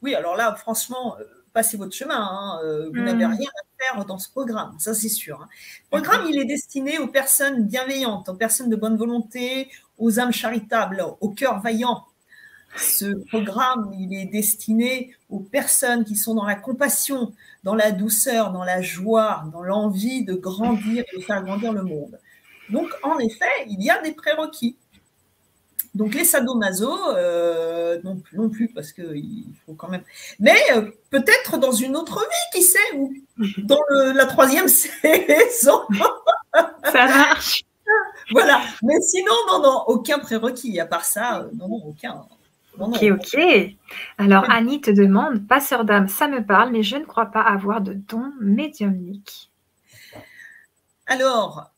oui, alors là, franchement, passez votre chemin. Hein, vous n'avez rien à faire dans ce programme, ça c'est sûr. Hein. Le programme, il est destiné aux personnes bienveillantes, aux personnes de bonne volonté, aux âmes charitables, au cœur vaillant. Ce programme, il est destiné aux personnes qui sont dans la compassion, dans la douceur, dans la joie, dans l'envie de grandir et de faire grandir le monde. Donc, en effet, il y a des prérequis. Donc, les sadomaso, non plus, parce qu'il faut quand même... Mais peut-être dans une autre vie, qui sait, ou dans la 3e saison. Ça marche. Voilà. Mais sinon, non, aucun prérequis. À part ça, non, aucun. Ok. Alors, Annie te demande, passeur d'âme, ça me parle, mais je ne crois pas avoir de don médiumnique. Alors,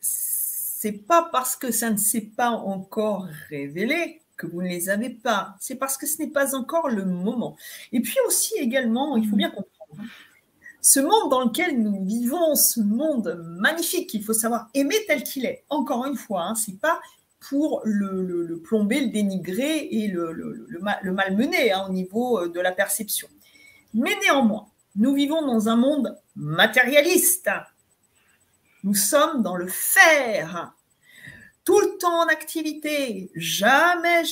c'est pas parce que ça ne s'est pas encore révélé que vous ne les avez pas. C'est parce que ce n'est pas encore le moment. Et puis aussi également, il faut bien comprendre, ce monde dans lequel nous vivons, ce monde magnifique, il faut savoir aimer tel qu'il est. Encore une fois, hein, c'est pas pour le plomber, le dénigrer et le malmener hein, au niveau de la perception. Mais néanmoins, nous vivons dans un monde matérialiste. Nous sommes dans le faire. Tout le temps en activité. Jamais,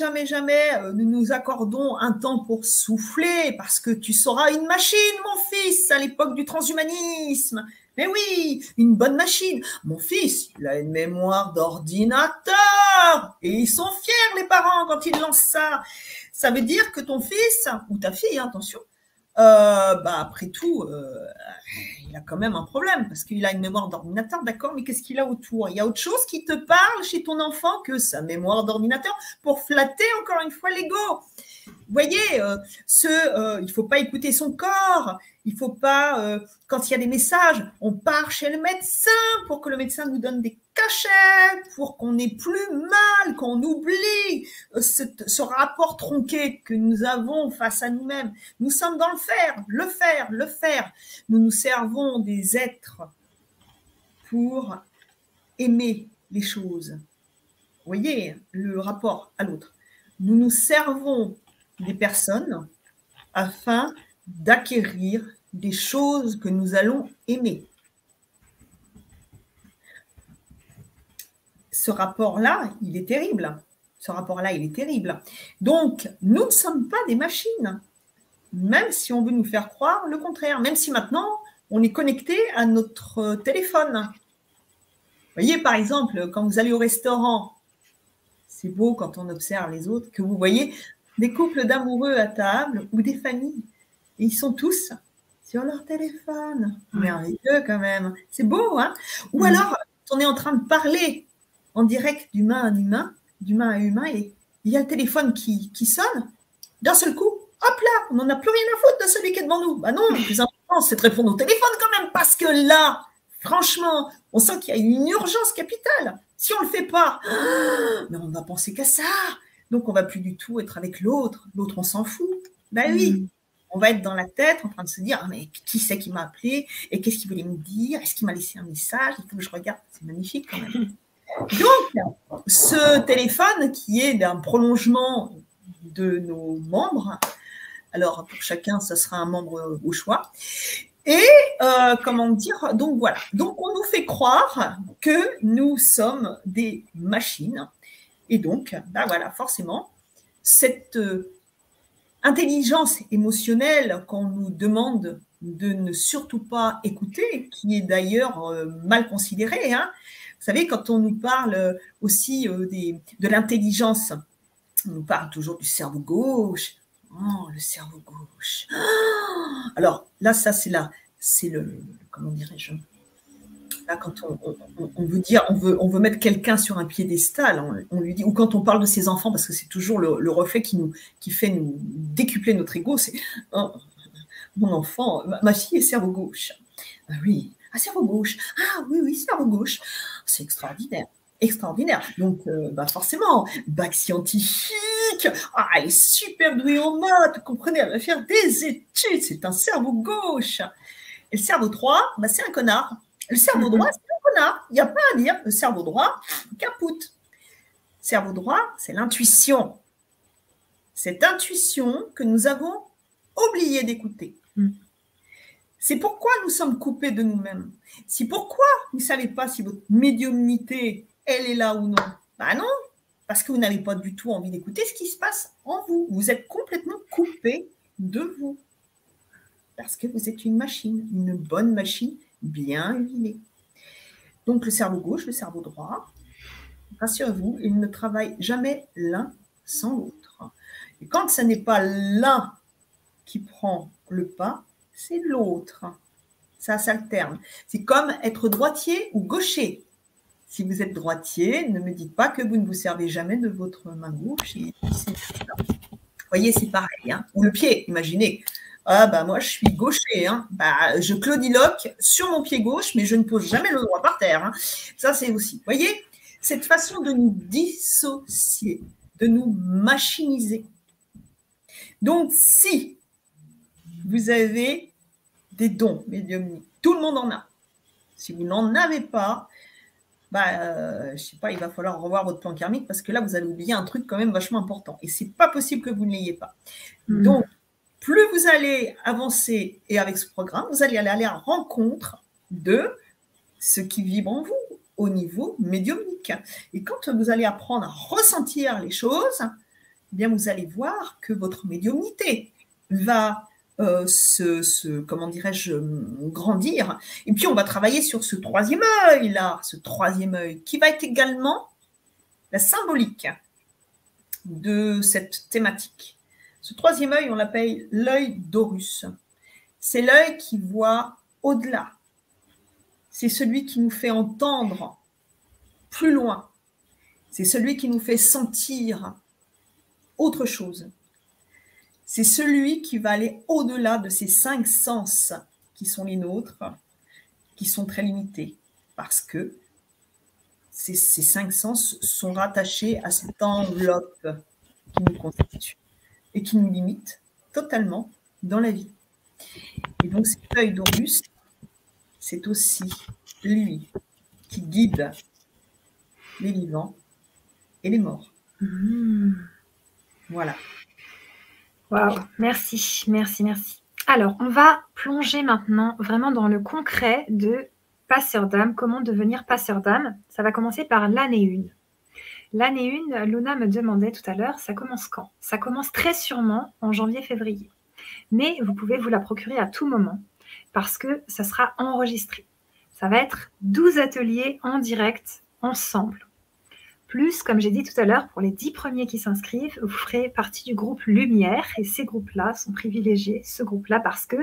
nous nous accordons un temps pour souffler parce que tu seras une machine, mon fils, à l'époque du transhumanisme. Mais oui, une bonne machine. Mon fils, il a une mémoire d'ordinateur. Et ils sont fiers, les parents, quand ils lancent ça. Ça veut dire que ton fils, ou ta fille, attention, après tout, il a quand même un problème parce qu'il a une mémoire d'ordinateur, d'accord, mais qu'est-ce qu'il a autour? Il y a autre chose qui te parle chez ton enfant que sa mémoire d'ordinateur pour flatter encore une fois l'ego. Vous voyez, il ne faut pas écouter son corps, il ne faut pas, quand il y a des messages, on part chez le médecin pour que le médecin nous donne des cachets, pour qu'on n'ait plus mal, qu'on oublie ce rapport tronqué que nous avons face à nous-mêmes. Nous sommes dans le faire. Nous nous servons des êtres pour aimer les choses. Vous voyez le rapport à l'autre. Nous nous servons des personnes afin d'acquérir des choses que nous allons aimer. ce rapport-là, il est terrible. Ce rapport-là, il est terrible. Donc, nous ne sommes pas des machines, même si on veut nous faire croire le contraire, même si maintenant, on est connecté à notre téléphone. Vous voyez, par exemple, quand vous allez au restaurant, c'est beau quand on observe les autres, que vous voyez des couples d'amoureux à table ou des familles. Et ils sont tous sur leur téléphone. Merveilleux quand même. C'est beau, hein? Ou alors, on est en train de parler en direct d'humain à humain, et il y a le téléphone qui sonne. D'un seul coup, hop là, on n'en a plus rien à foutre de celui qui est devant nous. Bah non, le plus important, c'est de répondre au téléphone quand même, parce que là, franchement, on sent qu'il y a une urgence capitale. Si on ne le fait pas, mais on va penser qu'à ça. Donc, on ne va plus du tout être avec l'autre. L'autre, on s'en fout. Ben oui, on va être dans la tête en train de se dire, ah, mais qui c'est qui m'a appelé et qu'est-ce qu'il voulait me dire? Est-ce qu'il m'a laissé un message? Il faut que je regarde. C'est magnifique quand même. Donc, ce téléphone qui est d'un prolongement de nos membres, alors pour chacun, ça sera un membre au choix. Et comment dire, donc voilà. Donc on nous fait croire que nous sommes des machines. Et donc, ben voilà, forcément, cette intelligence émotionnelle qu'on nous demande de ne surtout pas écouter, qui est d'ailleurs mal considérée, hein. Vous savez, quand on nous parle aussi de l'intelligence, on nous parle toujours du cerveau gauche. Oh, le cerveau gauche. Oh, alors là, ça, c'est le, comment dirais-je, là, quand on veut dire, on veut mettre quelqu'un sur un piédestal, on lui dit, ou quand on parle de ses enfants, parce que c'est toujours le reflet qui fait nous décupler notre ego, c'est oh, mon enfant, ma fille est cerveau gauche. Ah oui, ah, cerveau gauche. Ah oui, cerveau gauche. C'est extraordinaire. Extraordinaire. Donc, forcément, bac scientifique, ah, elle est super douée en maths, vous comprenez, elle va faire des études, c'est un cerveau gauche. Et le cerveau droit, c'est un connard. Le cerveau droit, c'est un connard. Il n'y a pas à dire. Le cerveau droit, capoute. Cerveau droit, c'est l'intuition. Cette intuition que nous avons oublié d'écouter. C'est pourquoi nous sommes coupés de nous-mêmes. C'est pourquoi vous ne savez pas si votre médiumnité, elle est là ou non. Ben non, parce que vous n'avez pas du tout envie d'écouter ce qui se passe en vous. Vous êtes complètement coupé de vous. Parce que vous êtes une machine, une bonne machine, bien huilée. Donc le cerveau gauche, le cerveau droit, rassurez-vous, ils ne travaillent jamais l'un sans l'autre. Et quand ce n'est pas l'un qui prend le pas, c'est l'autre. Ça s'alterne. C'est comme être droitier ou gaucher. Si vous êtes droitier, ne me dites pas que vous ne vous servez jamais de votre main gauche. Vous voyez, c'est pareil. Hein. Ou le pied, imaginez. Ah, moi, je suis gaucher. Hein. Je claudiloque sur mon pied gauche, mais je ne pose jamais le droit par terre. Hein. Ça, c'est aussi. Vous voyez, cette façon de nous dissocier, de nous machiniser. Donc, si vous avez des dons médiumniques, tout le monde en a. Si vous n'en avez pas, je ne sais pas, il va falloir revoir votre plan karmique parce que là, vous allez oublier un truc quand même vachement important. Et ce n'est pas possible que vous ne l'ayez pas. Donc, plus vous allez avancer et avec ce programme, vous allez aller à la rencontre de ce qui vibre en vous au niveau médiumnique. Et quand vous allez apprendre à ressentir les choses, eh bien, vous allez voir que votre médiumnité va comment dirais-je, grandir. Et puis, on va travailler sur ce troisième œil-là, ce troisième œil, qui va être également la symbolique de cette thématique. Ce troisième œil, on l'appelle l'œil d'Horus. C'est l'œil qui voit au-delà. C'est celui qui nous fait entendre plus loin. C'est celui qui nous fait sentir autre chose. C'est celui qui va aller au-delà de ces 5 sens qui sont les nôtres, qui sont très limités, parce que ces 5 sens sont rattachés à cette enveloppe qui nous constitue et qui nous limite totalement dans la vie. Et donc, cet œil d'Horus, c'est aussi lui qui guide les vivants et les morts. Voilà. Waouh, merci. Alors, on va plonger maintenant vraiment dans le concret de passeur d'âme, comment devenir passeur d'âme. Ça va commencer par l'année 1. L'année 1, Luna me demandait tout à l'heure, ça commence quand? Ça commence très sûrement en janvier-février. Mais vous pouvez vous la procurer à tout moment parce que ça sera enregistré. Ça va être 12 ateliers en direct ensemble. Plus, comme j'ai dit tout à l'heure, pour les 10 premiers qui s'inscrivent, vous ferez partie du groupe Lumière et ces groupes-là sont privilégiés, ce groupe-là, parce que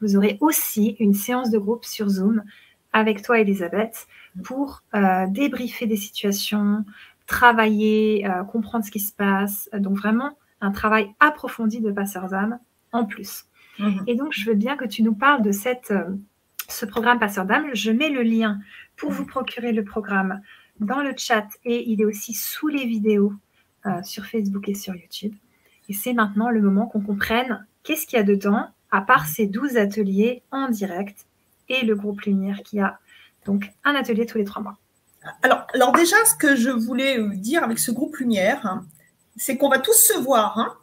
vous aurez aussi une séance de groupe sur Zoom avec toi, Elisabeth, pour débriefer des situations, travailler, comprendre ce qui se passe. Donc vraiment, un travail approfondi de passeur d'âme en plus. Et donc, je veux bien que tu nous parles de ce programme passeur d'âme. Je mets le lien pour vous procurer le programme dans le chat et il est aussi sous les vidéos sur Facebook et sur YouTube. Et c'est maintenant le moment qu'on comprenne qu'est-ce qu'il y a dedans, à part ces 12 ateliers en direct et le groupe Lumière qui a donc un atelier tous les 3 mois. Alors déjà, ce que je voulais dire avec ce groupe Lumière, hein, c'est qu'on va tous se voir. Hein.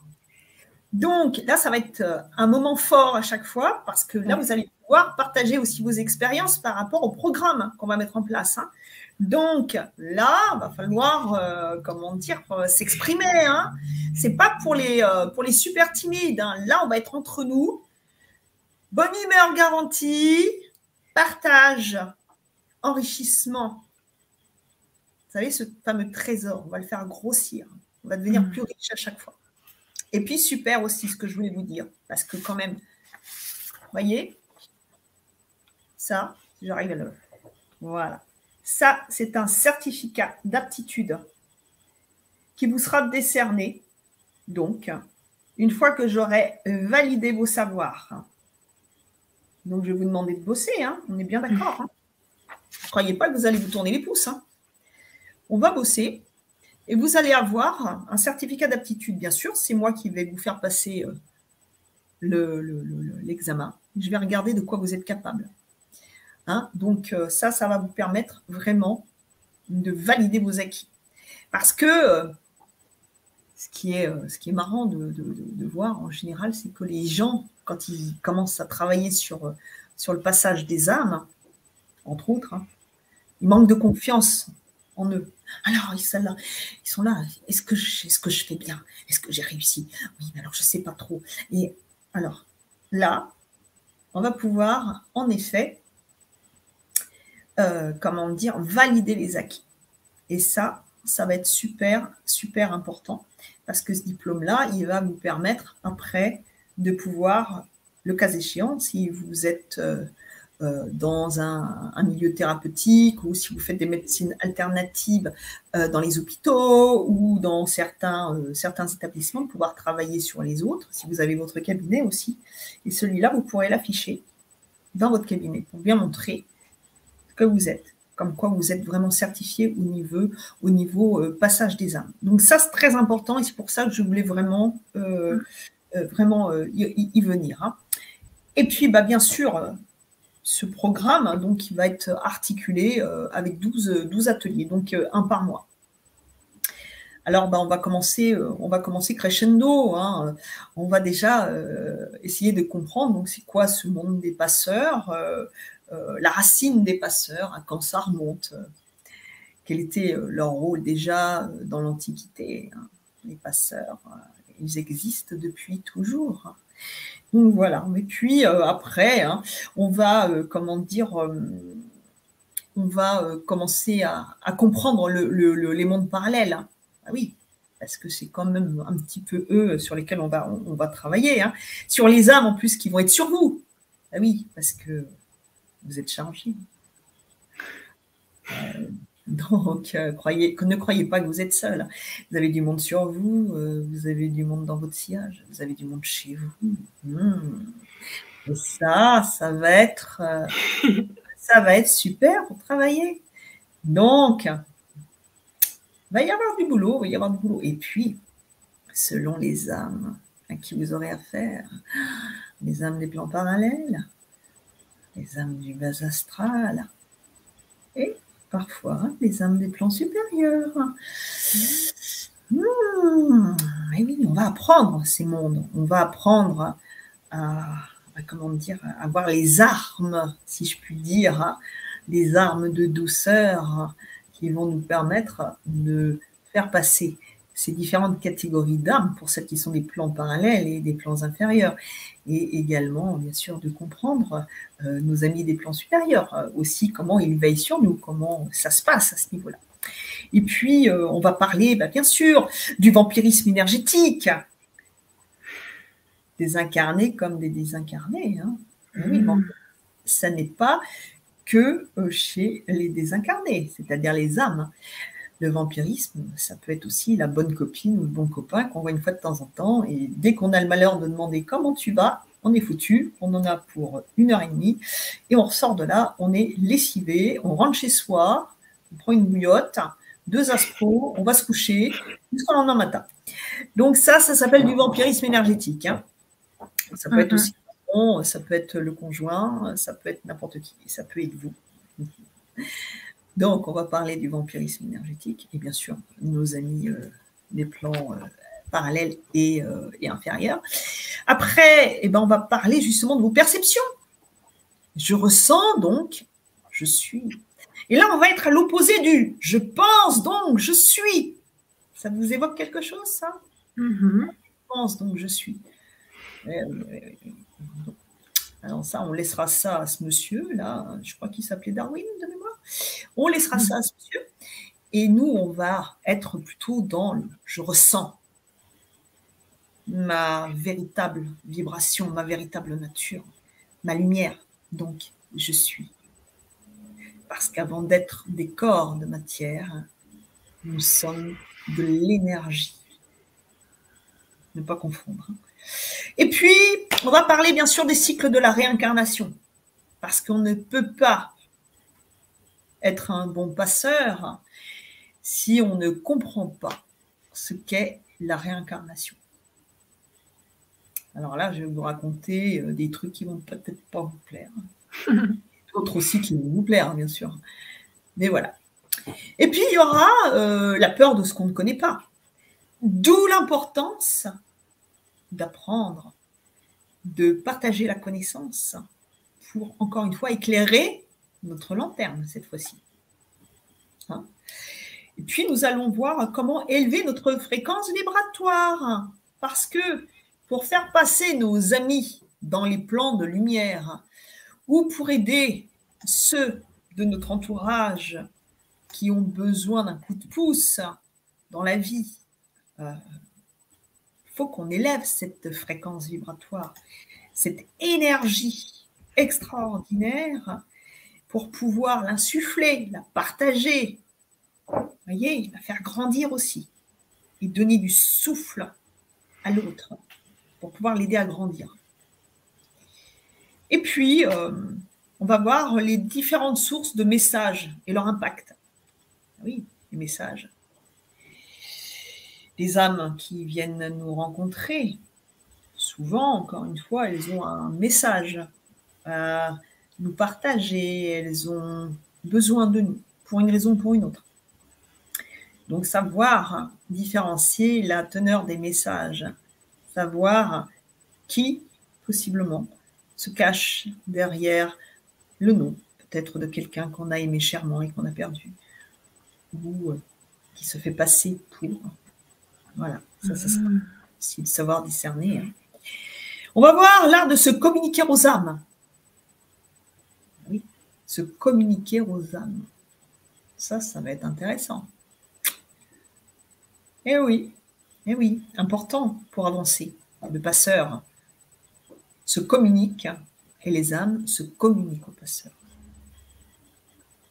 Donc là, ça va être un moment fort à chaque fois parce que là, vous allez pouvoir partager aussi vos expériences par rapport au programme qu'on va mettre en place. Hein. Donc là, il va falloir, comment dire, s'exprimer. Hein. Ce n'est pas pour les super timides. Hein. Là, on va être entre nous. Bonne humeur garantie, partage, enrichissement. Vous savez, ce fameux trésor, on va le faire grossir. On va devenir plus riche à chaque fois. Et puis, super aussi, ce que je voulais vous dire. Parce que quand même, vous voyez, ça, j'arrive à le... Voilà. Ça, c'est un certificat d'aptitude qui vous sera décerné. Donc, une fois que j'aurai validé vos savoirs. Donc, je vais vous demander de bosser. Hein. On est bien d'accord. Hein. Ne croyez pas que vous allez vous tourner les pouces. Hein. On va bosser. Et vous allez avoir un certificat d'aptitude, bien sûr. C'est moi qui vais vous faire passer l'examen. Je vais regarder de quoi vous êtes capable. Hein? Donc, ça va vous permettre vraiment de valider vos acquis. Parce que ce qui est marrant de voir en général, c'est que les gens, quand ils commencent à travailler sur le passage des âmes, entre autres, hein, ils manquent de confiance en eux. Alors, ils sont là. Est-ce que je fais bien? Est-ce que j'ai réussi? Oui, mais alors je ne sais pas trop. Et alors, là, on va pouvoir, en effet, comment dire, valider les acquis. Et ça va être super, super important. Parce que ce diplôme-là, il va vous permettre, après, de pouvoir, le cas échéant, si vous êtes... dans un milieu thérapeutique ou si vous faites des médecines alternatives dans les hôpitaux ou dans certains établissements, de pouvoir travailler sur les autres, si vous avez votre cabinet aussi. Et celui-là, vous pourrez l'afficher dans votre cabinet pour bien montrer que vous êtes, comme quoi vous êtes vraiment certifié au niveau passage des âmes. Donc ça, c'est très important et c'est pour ça que je voulais vraiment, y venir. Hein. Et puis, bien sûr, ce programme, donc, il va être articulé avec 12 ateliers, donc un par mois. Alors, on va commencer crescendo. Hein. On va déjà essayer de comprendre donc c'est quoi ce monde des passeurs, la racine des passeurs, à quand ça remonte, quel était leur rôle déjà dans l'Antiquité. Hein. Les passeurs, ils existent depuis toujours. Hein. Donc voilà, et puis après, hein, on va, on va commencer à comprendre les mondes parallèles. Hein. Ah oui, parce que c'est quand même un petit peu eux sur lesquels on va travailler. Hein. Sur les âmes en plus qui vont être sur vous. Ah oui, parce que vous êtes chargés. Donc, ne croyez pas que vous êtes seul. Vous avez du monde sur vous, vous avez du monde dans votre sillage, vous avez du monde chez vous. Et ça va être super pour travailler. Donc, il va y avoir du boulot, Et puis, selon les âmes à qui vous aurez affaire, les âmes des plans parallèles, les âmes du bas astral, et parfois les âmes des plans supérieurs. Et oui, on va apprendre ces mondes. On va apprendre à voir les armes, si je puis dire, des armes de douceur qui vont nous permettre de faire passer ces différentes catégories d'armes pour celles qui sont des plans parallèles et des plans inférieurs. Et également, bien sûr, de comprendre nos amis des plans supérieurs, aussi comment ils veillent sur nous, comment ça se passe à ce niveau-là. Et puis, on va parler, bien sûr, du vampirisme énergétique, des incarnés comme des désincarnés. Hein. Oui, bon, ça n'est pas que chez les désincarnés, c'est-à-dire les âmes. Le vampirisme, ça peut être aussi la bonne copine ou le bon copain qu'on voit une fois de temps en temps. Et dès qu'on a le malheur de demander comment tu vas, on est foutu. On en a pour 1h30 et on ressort de là, on est lessivé, on rentre chez soi, on prend une bouillotte, 2 aspros, on va se coucher jusqu'au lendemain matin. Donc ça s'appelle du vampirisme énergétique. Hein. Ça peut être aussi ça peut être le conjoint, ça peut être n'importe qui, ça peut être vous. Donc, on va parler du vampirisme énergétique et bien sûr, nos amis des plans parallèles et inférieurs. Après, on va parler justement de vos perceptions. Je ressens, donc, je suis. Et là, on va être à l'opposé du « je pense, donc je suis ». Ça vous évoque quelque chose, ça? Je pense, donc je suis. Alors ça, on laissera ça à ce monsieur-là. Je crois qu'il s'appelait Darwin, de mémoire. On laissera ça à ce monsieur. Et nous, on va être plutôt dans le « je ressens » ma véritable vibration, ma véritable nature, ma lumière. Donc, je suis. Parce qu'avant d'être des corps de matière, nous sommes de l'énergie. Ne pas confondre. Et puis, on va parler bien sûr des cycles de la réincarnation. Parce qu'on ne peut pas être un bon passeur si on ne comprend pas ce qu'est la réincarnation. Alors là, je vais vous raconter des trucs qui ne vont peut-être pas vous plaire. D'autres aussi qui vont vous plaire, bien sûr. Mais voilà. Et puis, il y aura la peur de ce qu'on ne connaît pas. D'où l'importance d'apprendre, de partager la connaissance pour, encore une fois, éclairer notre lanterne, cette fois-ci. Hein? Et puis, nous allons voir comment élever notre fréquence vibratoire. Parce que pour faire passer nos amis dans les plans de lumière ou pour aider ceux de notre entourage qui ont besoin d'un coup de pouce dans la vie, il faut qu'on élève cette fréquence vibratoire, cette énergie extraordinaire pour pouvoir l'insuffler, la partager, voyez, la faire grandir aussi et donner du souffle à l'autre pour pouvoir l'aider à grandir. Et puis, on va voir les différentes sources de messages et leur impact. Oui, les messages. Les âmes qui viennent nous rencontrer, souvent, encore une fois, elles ont un message à nous partager, elles ont besoin de nous, pour une raison ou pour une autre. Donc, savoir différencier la teneur des messages, savoir qui, possiblement, se cache derrière le nom, peut-être de quelqu'un qu'on a aimé chèrement et qu'on a perdu, ou qui se fait passer pour. Voilà, ça sera aussi de savoir discerner. Hein. On va voir l'art de se communiquer aux âmes. Oui, se communiquer aux âmes. Ça va être intéressant. Eh oui, important pour avancer. Le passeur se communique et les âmes se communiquent aux passeurs.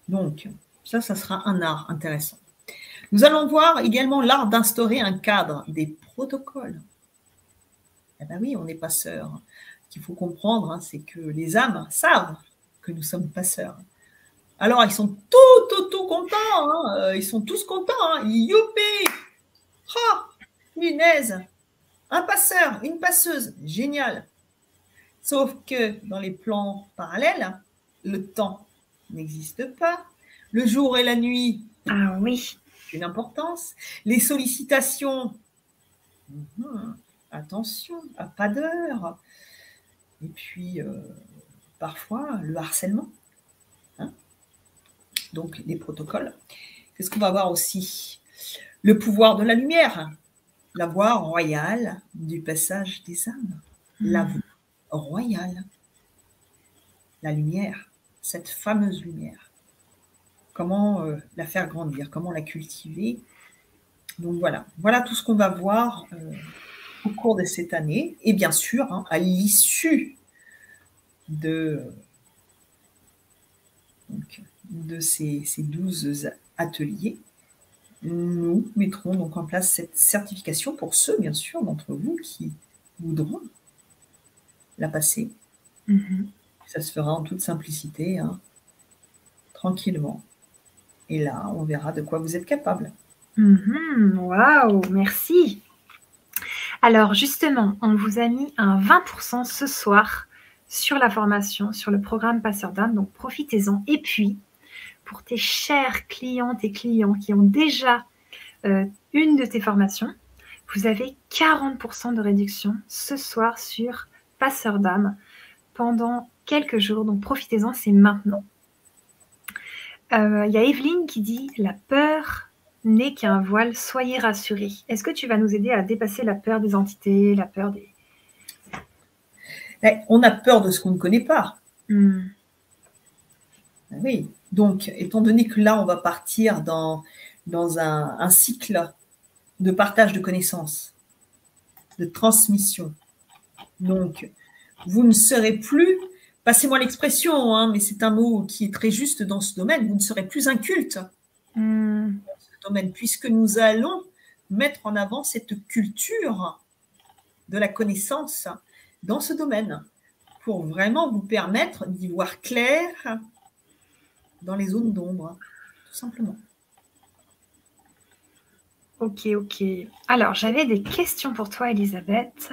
Donc, ça sera un art intéressant. Nous allons voir également l'art d'instaurer un cadre, des protocoles. Eh bien oui, on est passeurs. Ce qu'il faut comprendre, hein, c'est que les âmes savent que nous sommes passeurs. Alors, ils sont tout contents. Hein, ils sont tous contents. Hein, youpi! Ah, punaise! Un passeur, une passeuse, génial. Sauf que dans les plans parallèles, le temps n'existe pas. Le jour et la nuit, ah oui, une importance. Les sollicitations, attention, à pas d'heure. Et puis, parfois, le harcèlement. Hein. donc les protocoles. Qu'est-ce qu'on va voir aussi? Le pouvoir de la lumière, la voie royale du passage des âmes, la voie royale, la lumière, cette fameuse lumière. Comment la faire grandir, comment la cultiver. Donc voilà tout ce qu'on va voir au cours de cette année. Et bien sûr, hein, à l'issue de ces 12 ateliers, nous mettrons donc en place cette certification pour ceux, bien sûr, d'entre vous qui voudront la passer. Ça se fera en toute simplicité, hein, tranquillement. Et là, on verra de quoi vous êtes capable. Waouh, merci. Alors justement, on vous a mis un 20% ce soir sur la formation, sur le programme Passeur d'âme, donc profitez-en. Et puis, pour tes chères clientes et clients qui ont déjà une de tes formations, vous avez 40% de réduction ce soir sur Passeur d'âme pendant quelques jours, donc profitez-en, c'est maintenant. Il y a Evelyne qui dit « La peur n'est qu'un voile, soyez rassurés ». Est-ce que tu vas nous aider à dépasser la peur des entités, la peur des… On a peur de ce qu'on ne connaît pas. Oui, donc, étant donné que là, on va partir dans un cycle de partage de connaissances, de transmission. Donc, vous ne serez plus, passez-moi l'expression, hein, mais c'est un mot qui est très juste dans ce domaine, vous ne serez plus inculte dans ce domaine, puisque nous allons mettre en avant cette culture de la connaissance dans ce domaine, pour vraiment vous permettre d'y voir clair dans les zones d'ombre, tout simplement. Ok. Alors, j'avais des questions pour toi, Elisabeth.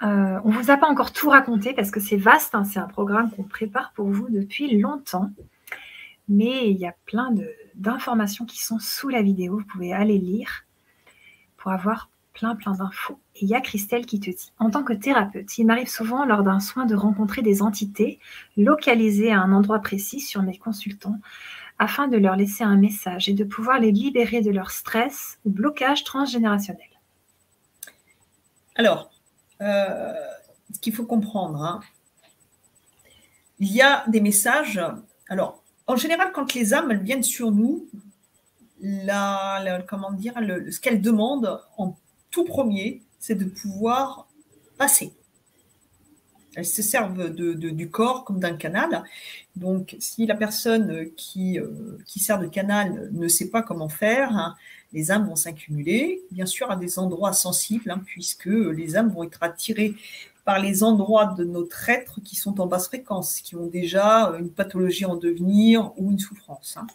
On ne vous a pas encore tout raconté parce que c'est vaste, hein, c'est un programme qu'on prépare pour vous depuis longtemps. Mais il y a plein d'informations qui sont sous la vidéo. Vous pouvez aller lire pour avoir plein d'infos. Et il y a Christelle qui te dit « En tant que thérapeute, il m'arrive souvent lors d'un soin de rencontrer des entités localisées à un endroit précis sur mes consultants afin de leur laisser un message et de pouvoir les libérer de leur stress ou blocage transgénérationnel. » Alors, ce qu'il faut comprendre, hein, il y a des messages. Alors, en général, quand les âmes elles viennent sur nous, comment dire, ce qu'elles demandent en tout premier, c'est de pouvoir passer. Elles se servent du corps comme d'un canal. Donc, si la personne qui sert de canal ne sait pas comment faire, hein, les âmes vont s'accumuler, bien sûr, à des endroits sensibles, hein, puisque les âmes vont être attirées par les endroits de notre être qui sont en basse fréquence, qui ont déjà une pathologie en devenir ou une souffrance. Hein.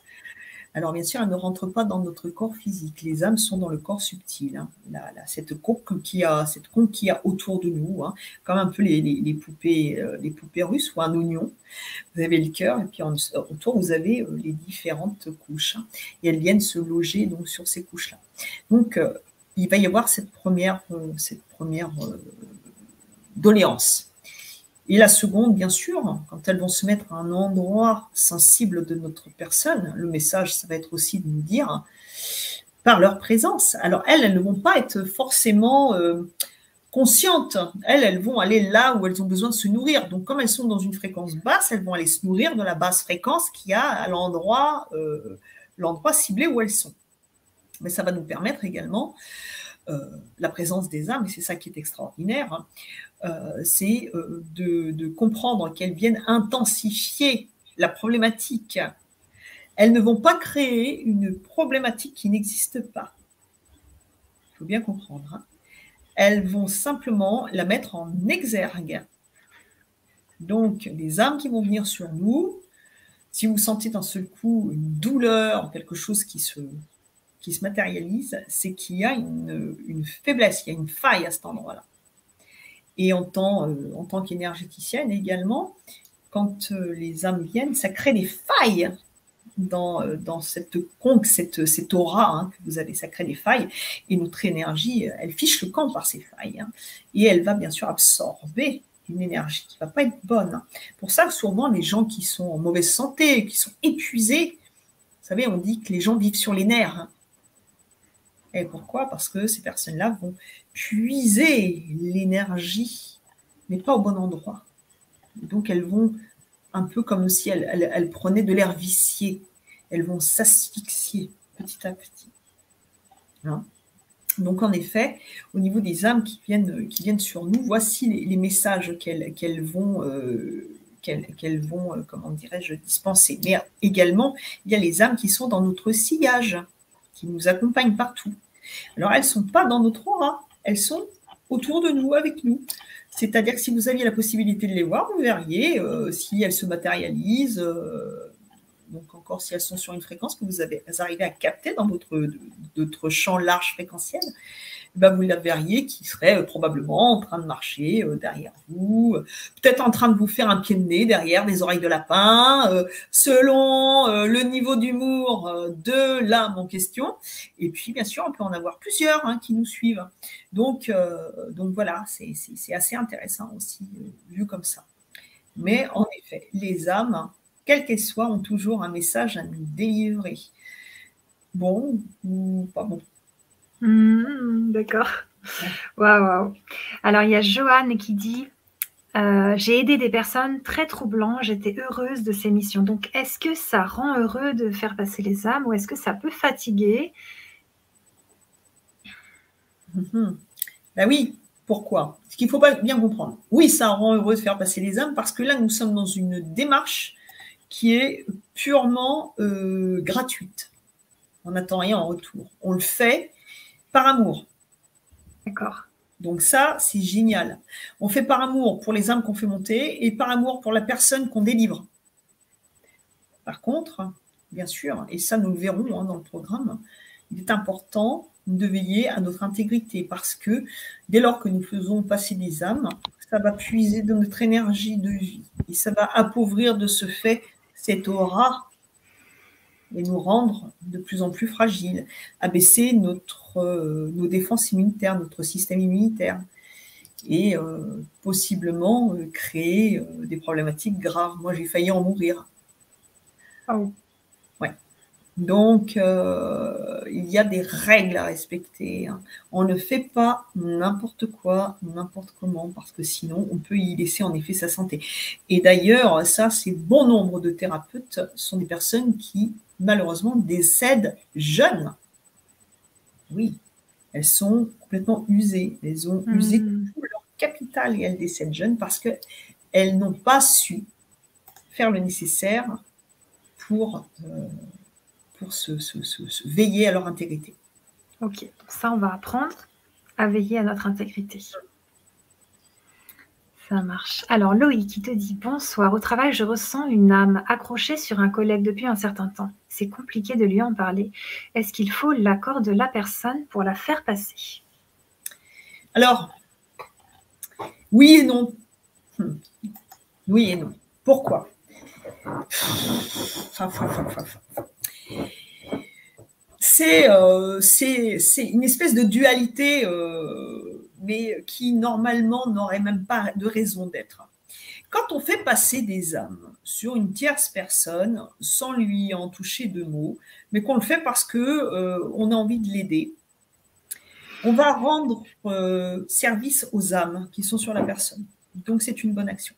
Alors, bien sûr, elles ne rentrent pas dans notre corps physique. Les âmes sont dans le corps subtil. Hein. Cette conque qu'il y a autour de nous, hein, comme un peu les poupées russes ou un oignon. Vous avez le cœur et puis autour, vous avez les différentes couches. Hein, et elles viennent se loger donc, sur ces couches-là. Donc, il va y avoir cette première doléance. Et la seconde, bien sûr, quand elles vont se mettre à un endroit sensible de notre personne, le message, ça va être aussi de nous dire, par leur présence. Alors, elles ne vont pas être forcément conscientes. Elles vont aller là où elles ont besoin de se nourrir. Donc, comme elles sont dans une fréquence basse, elles vont aller se nourrir de la basse fréquence qu'il y a à l'endroit ciblé où elles sont. Mais ça va nous permettre également la présence des âmes, et c'est ça qui est extraordinaire, c'est de comprendre qu'elles viennent intensifier la problématique. Elles ne vont pas créer une problématique qui n'existe pas. Il faut bien comprendre. Hein. Elles vont simplement la mettre en exergue. Donc, les âmes qui vont venir sur nous, si vous sentez d'un seul coup une douleur, quelque chose qui se matérialise, c'est qu'il y a une faiblesse, il y a une faille à cet endroit-là. Et en tant qu'énergéticienne également, quand les âmes viennent, ça crée des failles dans cette conque, cette aura hein, que vous avez, ça crée des failles. Et notre énergie, elle fiche le camp par ces failles. Hein, et elle va bien sûr absorber une énergie qui ne va pas être bonne. Hein. Pour ça, souvent, les gens qui sont en mauvaise santé, qui sont épuisés, savez, on dit que les gens vivent sur les nerfs. Hein. Et pourquoi? Parce que ces personnes-là vont puiser l'énergie, mais pas au bon endroit. Donc, elles vont, un peu comme si elles prenaient de l'air vicié, elles vont s'asphyxier petit à petit. Hein. Donc, en effet, au niveau des âmes qui viennent sur nous, voici les messages qu'elles vont, comment dirais-je, dispenser. Mais également, il y a les âmes qui sont dans notre sillage, qui nous accompagnent partout. Alors, elles ne sont pas dans notre aura, elles sont autour de nous, avec nous. C'est-à-dire que si vous aviez la possibilité de les voir, vous verriez si elles se matérialisent, donc encore si elles sont sur une fréquence que vous arrivez à capter dans votre champ large fréquentiel, ben vous la verriez qui serait probablement en train de marcher derrière vous, peut-être en train de vous faire un pied de nez derrière des oreilles de lapin, selon le niveau d'humour de l'âme en question. Et puis, bien sûr, on peut en avoir plusieurs qui nous suivent. Donc voilà, c'est assez intéressant aussi, vu comme ça. Mais en effet, les âmes, quelles qu'elles soient, ont toujours un message à nous délivrer. Bon ou pas bon. D'accord. Waouh. Alors, il y a Joanne qui dit j'ai aidé des personnes très troublantes, j'étais heureuse de ces missions. Donc, est-ce que ça rend heureux de faire passer les âmes ou est-ce que ça peut fatiguer? Ben oui, pourquoi? Ce qu'il faut pas bien comprendre. Oui, ça rend heureux de faire passer les âmes parce que là, nous sommes dans une démarche qui est purement gratuite. On n'attend rien en retour. On le fait par amour. D'accord. Donc ça, c'est génial. On fait par amour pour les âmes qu'on fait monter et par amour pour la personne qu'on délivre. Par contre, bien sûr, et ça nous le verrons dans le programme, il est important de veiller à notre intégrité parce que dès lors que nous faisons passer des âmes, ça va puiser de notre énergie de vie et ça va appauvrir de ce fait cette aura et nous rendre de plus en plus fragiles, abaisser nos défenses immunitaires, notre système immunitaire et possiblement créer des problématiques graves. Moi, j'ai failli en mourir. Oh. Ouais. Donc, il y a des règles à respecter. Hein. On ne fait pas n'importe quoi, n'importe comment, parce que sinon, on peut y laisser en effet sa santé. Et d'ailleurs, ça, c'est bon nombre de thérapeutes sont des personnes qui, malheureusement, décèdent jeunes. Oui, elles sont complètement usées. Elles ont usé tout leur capital et elles décèdent jeunes parce qu'elles n'ont pas su faire le nécessaire pour se veiller à leur intégrité. Ok, donc ça, on va apprendre à veiller à notre intégrité. Ça marche. Alors, Loïc qui te dit « Bonsoir, au travail, je ressens une âme accrochée sur un collègue depuis un certain temps. C'est compliqué de lui en parler. Est-ce qu'il faut l'accord de la personne pour la faire passer ?» Alors, oui et non. Oui et non. Pourquoi? C'est une espèce de dualité, mais qui normalement n'aurait même pas de raison d'être. Quand on fait passer des âmes sur une tierce personne sans lui en toucher deux mots, mais qu'on le fait parce qu'on a envie de l'aider, on va rendre service aux âmes qui sont sur la personne. Donc, c'est une bonne action.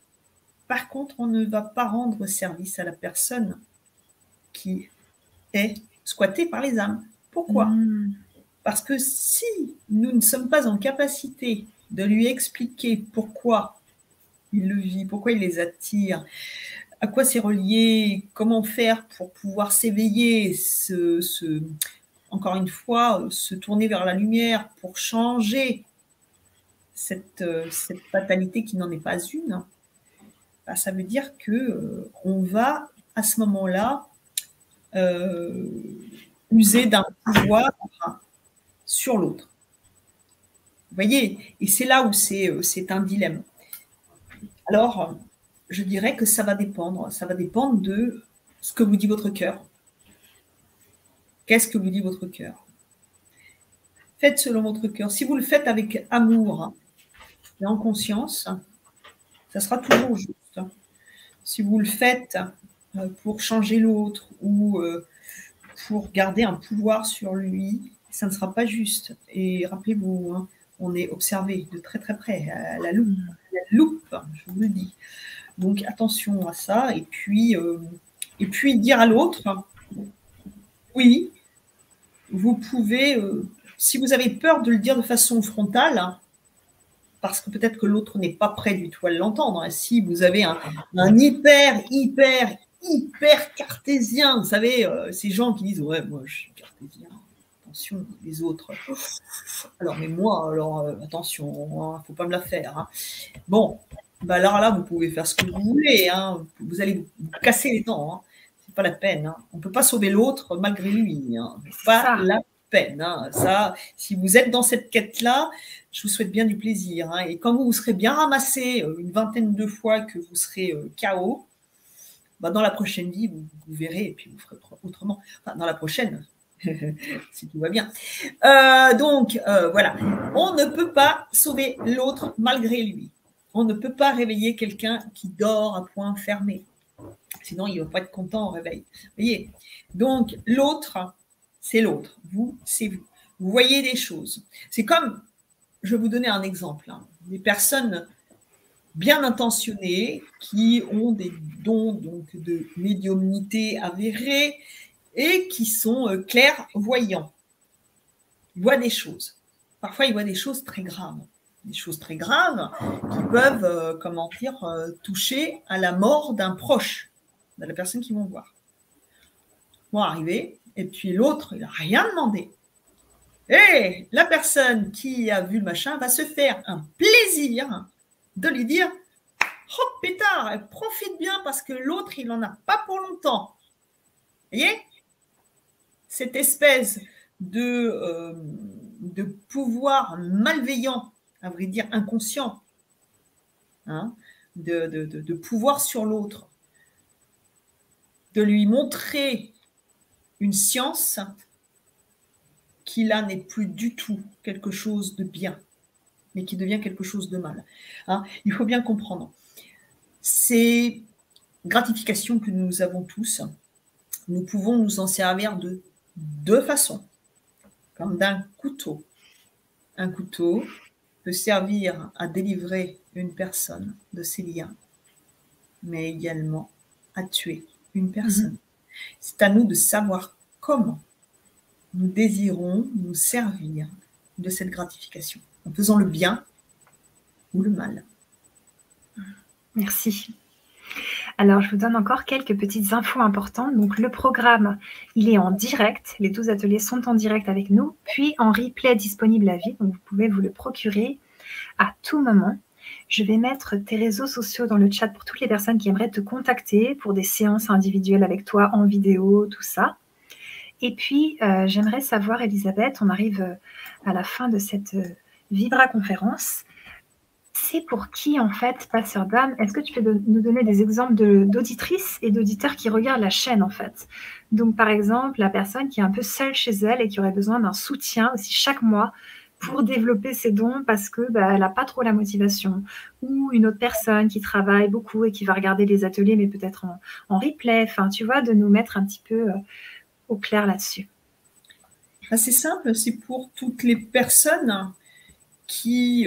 Par contre, on ne va pas rendre service à la personne qui est squattée par les âmes. Pourquoi? Parce que si nous ne sommes pas en capacité de lui expliquer pourquoi il le vit, pourquoi il les attire, à quoi c'est relié, comment faire pour pouvoir s'éveiller, encore une fois, se tourner vers la lumière pour changer cette fatalité qui n'en est pas une, bah, ça veut dire qu'on va à ce moment-là user d'un pouvoir sur l'autre. Vous voyez? Et c'est là où c'est un dilemme. Alors, je dirais que ça va dépendre. Ça va dépendre de ce que vous dit votre cœur. Qu'est-ce que vous dit votre cœur? Faites selon votre cœur. Si vous le faites avec amour et en conscience, ça sera toujours juste. Si vous le faites pour changer l'autre ou pour garder un pouvoir sur lui. Ça ne sera pas juste. Et rappelez-vous, hein, on est observé de très très près, à la loupe, je vous le dis. Donc attention à ça. Et puis dire à l'autre, oui, vous pouvez, si vous avez peur de le dire de façon frontale, parce que peut-être que l'autre n'est pas prêt du tout à l'entendre. Si vous avez un hyper cartésien, vous savez, ces gens qui disent « ouais, moi je suis cartésien », attention, les autres. Alors, mais moi, attention, il ne faut pas me la faire. Hein. Bon, bah alors là, vous pouvez faire ce que vous voulez. Hein. Vous allez vous casser les dents. Hein. Ce n'est pas la peine. Hein. On ne peut pas sauver l'autre malgré lui. Hein. Pas la peine. Hein. Ça, si vous êtes dans cette quête-là, je vous souhaite bien du plaisir. Hein. Et quand vous serez bien ramassé une vingtaine de fois que vous serez KO, bah dans la prochaine vie, vous verrez et puis vous ferez autrement. Enfin, dans la prochaine, si tout va bien. Voilà. On ne peut pas sauver l'autre malgré lui. On ne peut pas réveiller quelqu'un qui dort à point fermé. Sinon, il ne va pas être content au réveil. Vous voyez ? Donc, l'autre, c'est l'autre. Vous, c'est vous. Vous voyez des choses. C'est comme, je vais vous donner un exemple. Hein. Des personnes bien intentionnées qui ont des dons donc, de médiumnité avérés et qui sont clairvoyants. Ils voient des choses. Parfois, ils voient des choses très graves. Des choses très graves qui peuvent, toucher à la mort d'un proche, de la personne qu'ils vont voir. Ils vont arriver, et puis l'autre, il n'a rien demandé. Et la personne qui a vu le machin va se faire un plaisir de lui dire « Oh pétard, profite bien parce que l'autre, il n'en a pas pour longtemps. » Vous voyez ? Cette espèce de pouvoir malveillant, à vrai dire inconscient, hein, de pouvoir sur l'autre, de lui montrer une science qui là n'est plus du tout quelque chose de bien, mais qui devient quelque chose de mal. Hein. Il faut bien comprendre. Ces gratifications que nous avons tous, nous pouvons nous en servir de deux façons, comme d'un couteau. Un couteau peut servir à délivrer une personne de ses liens, mais également à tuer une personne. C'est à nous de savoir comment nous désirons nous servir de cette gratification, en faisant le bien ou le mal. Merci. Alors, je vous donne encore quelques petites infos importantes. Donc, le programme, il est en direct. Les 12 ateliers sont en direct avec nous, puis en replay disponible à vie. Donc, vous pouvez vous le procurer à tout moment. Je vais mettre tes réseaux sociaux dans le chat pour toutes les personnes qui aimeraient te contacter pour des séances individuelles avec toi en vidéo, tout ça. Et puis, j'aimerais savoir, Elisabeth, on arrive à la fin de cette Vibra conférence. C'est pour qui, en fait, Passeur d'âme? Est-ce que tu peux nous donner des exemples d'auditrices et d'auditeurs qui regardent la chaîne, en fait? Donc, par exemple, la personne qui est un peu seule chez elle et qui aurait besoin d'un soutien aussi chaque mois pour développer ses dons parce que elle n'a pas trop la motivation. Ou une autre personne qui travaille beaucoup et qui va regarder les ateliers, mais peut-être en replay. Enfin, tu vois, de nous mettre un petit peu au clair là-dessus. C'est simple, c'est pour toutes les personnes qui,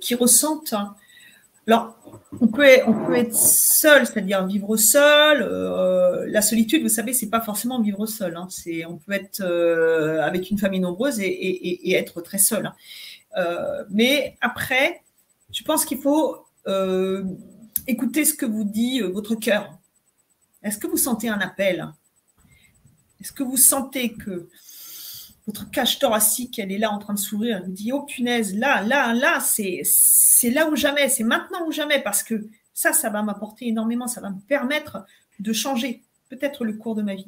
qui ressentent. Alors, on peut être seul, c'est-à-dire vivre seul. La solitude, vous savez, c'est pas forcément vivre seul. Hein. On peut être avec une famille nombreuse et être très seul. Hein. Mais après, je pense qu'il faut écouter ce que vous dit votre cœur. Est-ce que vous sentez un appel? Est-ce que vous sentez que votre cage thoracique, elle est là en train de s'ouvrir, elle vous dit « Oh punaise, là, c'est là ou jamais, c'est maintenant ou jamais, parce que ça va m'apporter énormément, ça va me permettre de changer peut-être le cours de ma vie,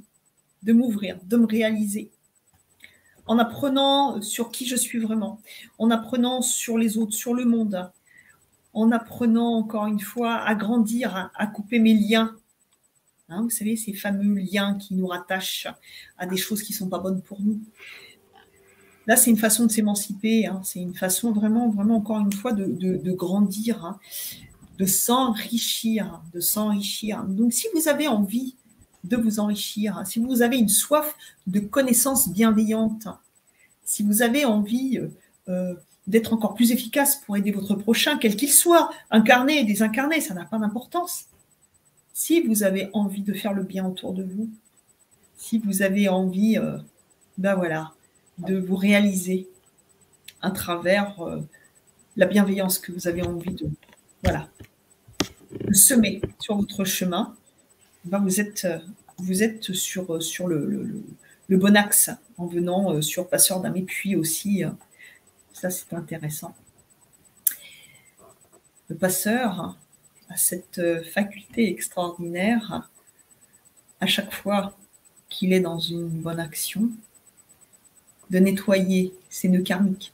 de m'ouvrir, de me réaliser, en apprenant sur qui je suis vraiment, en apprenant sur les autres, sur le monde, en apprenant encore une fois à grandir, à couper mes liens. Hein, vous savez, ces fameux liens qui nous rattachent à des choses qui ne sont pas bonnes pour nous. Là, c'est une façon de s'émanciper, hein, c'est une façon vraiment, vraiment, encore une fois, de grandir, hein, de s'enrichir. Donc, si vous avez envie de vous enrichir, si vous avez une soif de connaissances bienveillantes, si vous avez envie d'être encore plus efficace pour aider votre prochain, quel qu'il soit, incarné, désincarné, ça n'a pas d'importance. Si vous avez envie de faire le bien autour de vous, si vous avez envie de vous réaliser à travers la bienveillance que vous avez envie de semer sur votre chemin, vous êtes sur le bon axe en venant sur Passeur d'âme. Et puis aussi, ça c'est intéressant, le passeur a cette faculté extraordinaire, à chaque fois qu'il est dans une bonne action, de nettoyer ses nœuds karmiques.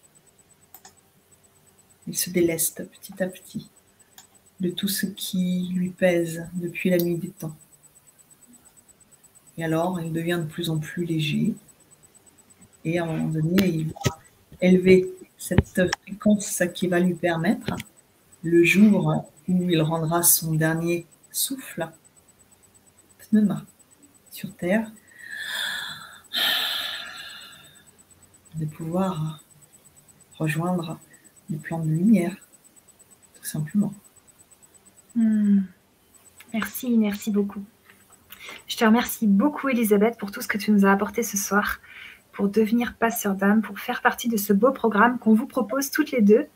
Il se déleste petit à petit de tout ce qui lui pèse depuis la nuit des temps. Et alors, il devient de plus en plus léger. Et à un moment donné, il va élever cette fréquence qui va lui permettre, le jour où il rendra son dernier souffle, pneuma, sur Terre, de pouvoir rejoindre le plan de lumière, tout simplement. Merci, merci beaucoup. Je te remercie beaucoup, Elisabeth, pour tout ce que tu nous as apporté ce soir, pour devenir passeur d'âme, pour faire partie de ce beau programme qu'on vous propose toutes les deux.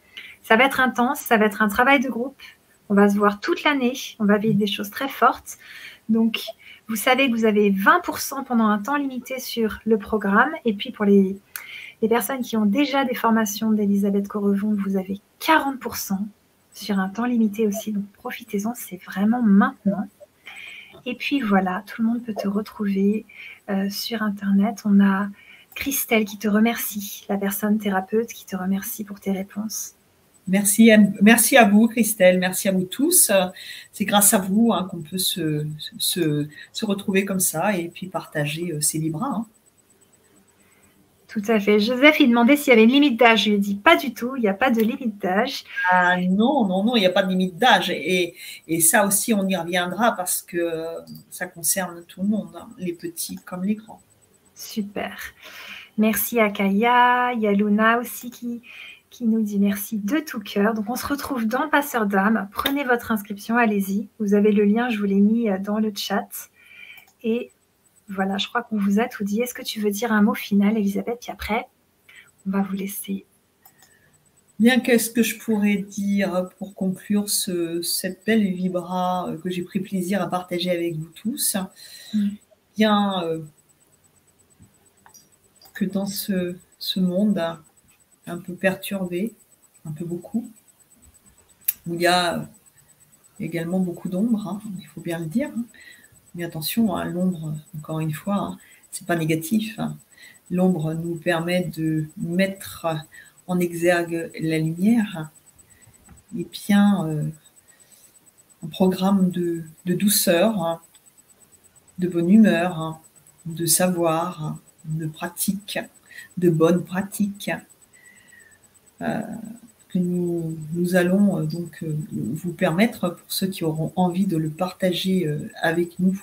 Ça va être intense, ça va être un travail de groupe. On va se voir toute l'année, on va vivre des choses très fortes. Donc, vous savez que vous avez 20% pendant un temps limité sur le programme. Et puis, pour les personnes qui ont déjà des formations d'Elisabeth Correvon, vous avez 40% sur un temps limité aussi. Donc, profitez-en, c'est vraiment maintenant. Et puis voilà, tout le monde peut te retrouver sur Internet. On a Christelle qui te remercie, la personne thérapeute qui te remercie pour tes réponses. Merci à vous, Christelle. Merci à vous tous. C'est grâce à vous qu'on peut se retrouver comme ça et puis partager ces livres. Tout à fait. Joseph, il demandait s'il y avait une limite d'âge. Je lui ai dit pas du tout, il n'y a pas de limite d'âge. Ah non, il n'y a pas de limite d'âge. Et ça aussi, on y reviendra parce que ça concerne tout le monde, les petits comme les grands. Super. Merci à Kaya. Il y a Luna aussi qui nous dit merci de tout cœur. Donc, on se retrouve dans Passeur d'âme. Prenez votre inscription, allez-y. Vous avez le lien, je vous l'ai mis dans le chat. Et voilà, je crois qu'on vous a tout dit. Est-ce que tu veux dire un mot final, Elisabeth? Puis après, on va vous laisser. Bien, qu'est-ce que je pourrais dire pour conclure cette belle vibra que j'ai pris plaisir à partager avec vous tous? Bien, que dans ce monde un peu perturbé, un peu beaucoup, où il y a également beaucoup d'ombre, il faut bien le dire. Mais attention, l'ombre, encore une fois, c'est pas négatif. L'ombre nous permet de mettre en exergue la lumière. Et bien, un programme de douceur, de bonne humeur, de savoir, de pratique, de bonnes pratiques, que nous allons donc vous permettre, pour ceux qui auront envie de le partager avec nous,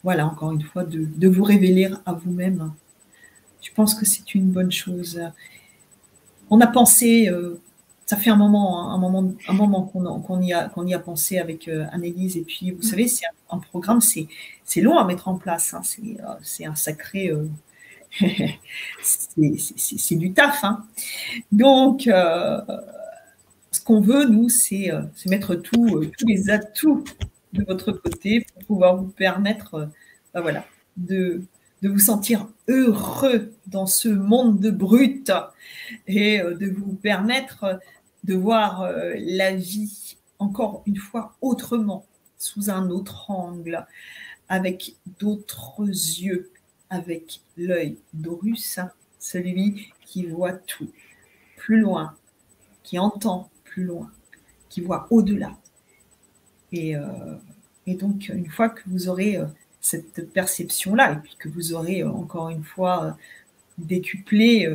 voilà, encore une fois, de vous révéler à vous-même. Je pense que c'est une bonne chose. On a pensé, ça fait un moment qu'on y a pensé avec Annelise, et puis vous savez, c'est un programme, c'est long à mettre en place, c'est un sacré... c'est du taf. Donc, ce qu'on veut, nous, c'est mettre tous les atouts de votre côté pour pouvoir vous permettre de vous sentir heureux dans ce monde de brut et de vous permettre de voir la vie, encore une fois, autrement, sous un autre angle, avec d'autres yeux, avec l'œil d'Horus, celui qui voit tout, plus loin, qui entend plus loin, qui voit au-delà. Et donc, une fois que vous aurez cette perception-là, et puis que vous aurez encore une fois décuplé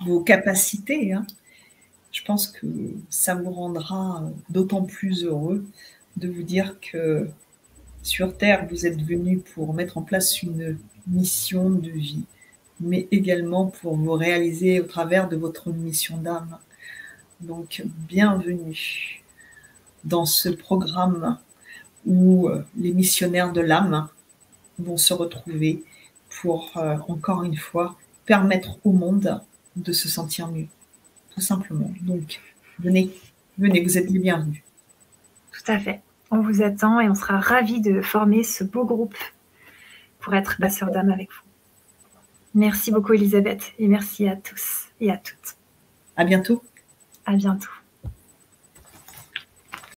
vos capacités, je pense que ça vous rendra d'autant plus heureux de vous dire que sur Terre, vous êtes venus pour mettre en place une mission de vie, mais également pour vous réaliser au travers de votre mission d'âme. Donc, bienvenue dans ce programme où les missionnaires de l'âme vont se retrouver pour, encore une fois, permettre au monde de se sentir mieux, tout simplement. Donc, venez, vous êtes les bienvenus. Tout à fait. On vous attend et on sera ravis de former ce beau groupe pour être passeur d'âme avec vous. Merci beaucoup, Elisabeth, et merci à tous et à toutes. À bientôt. À bientôt.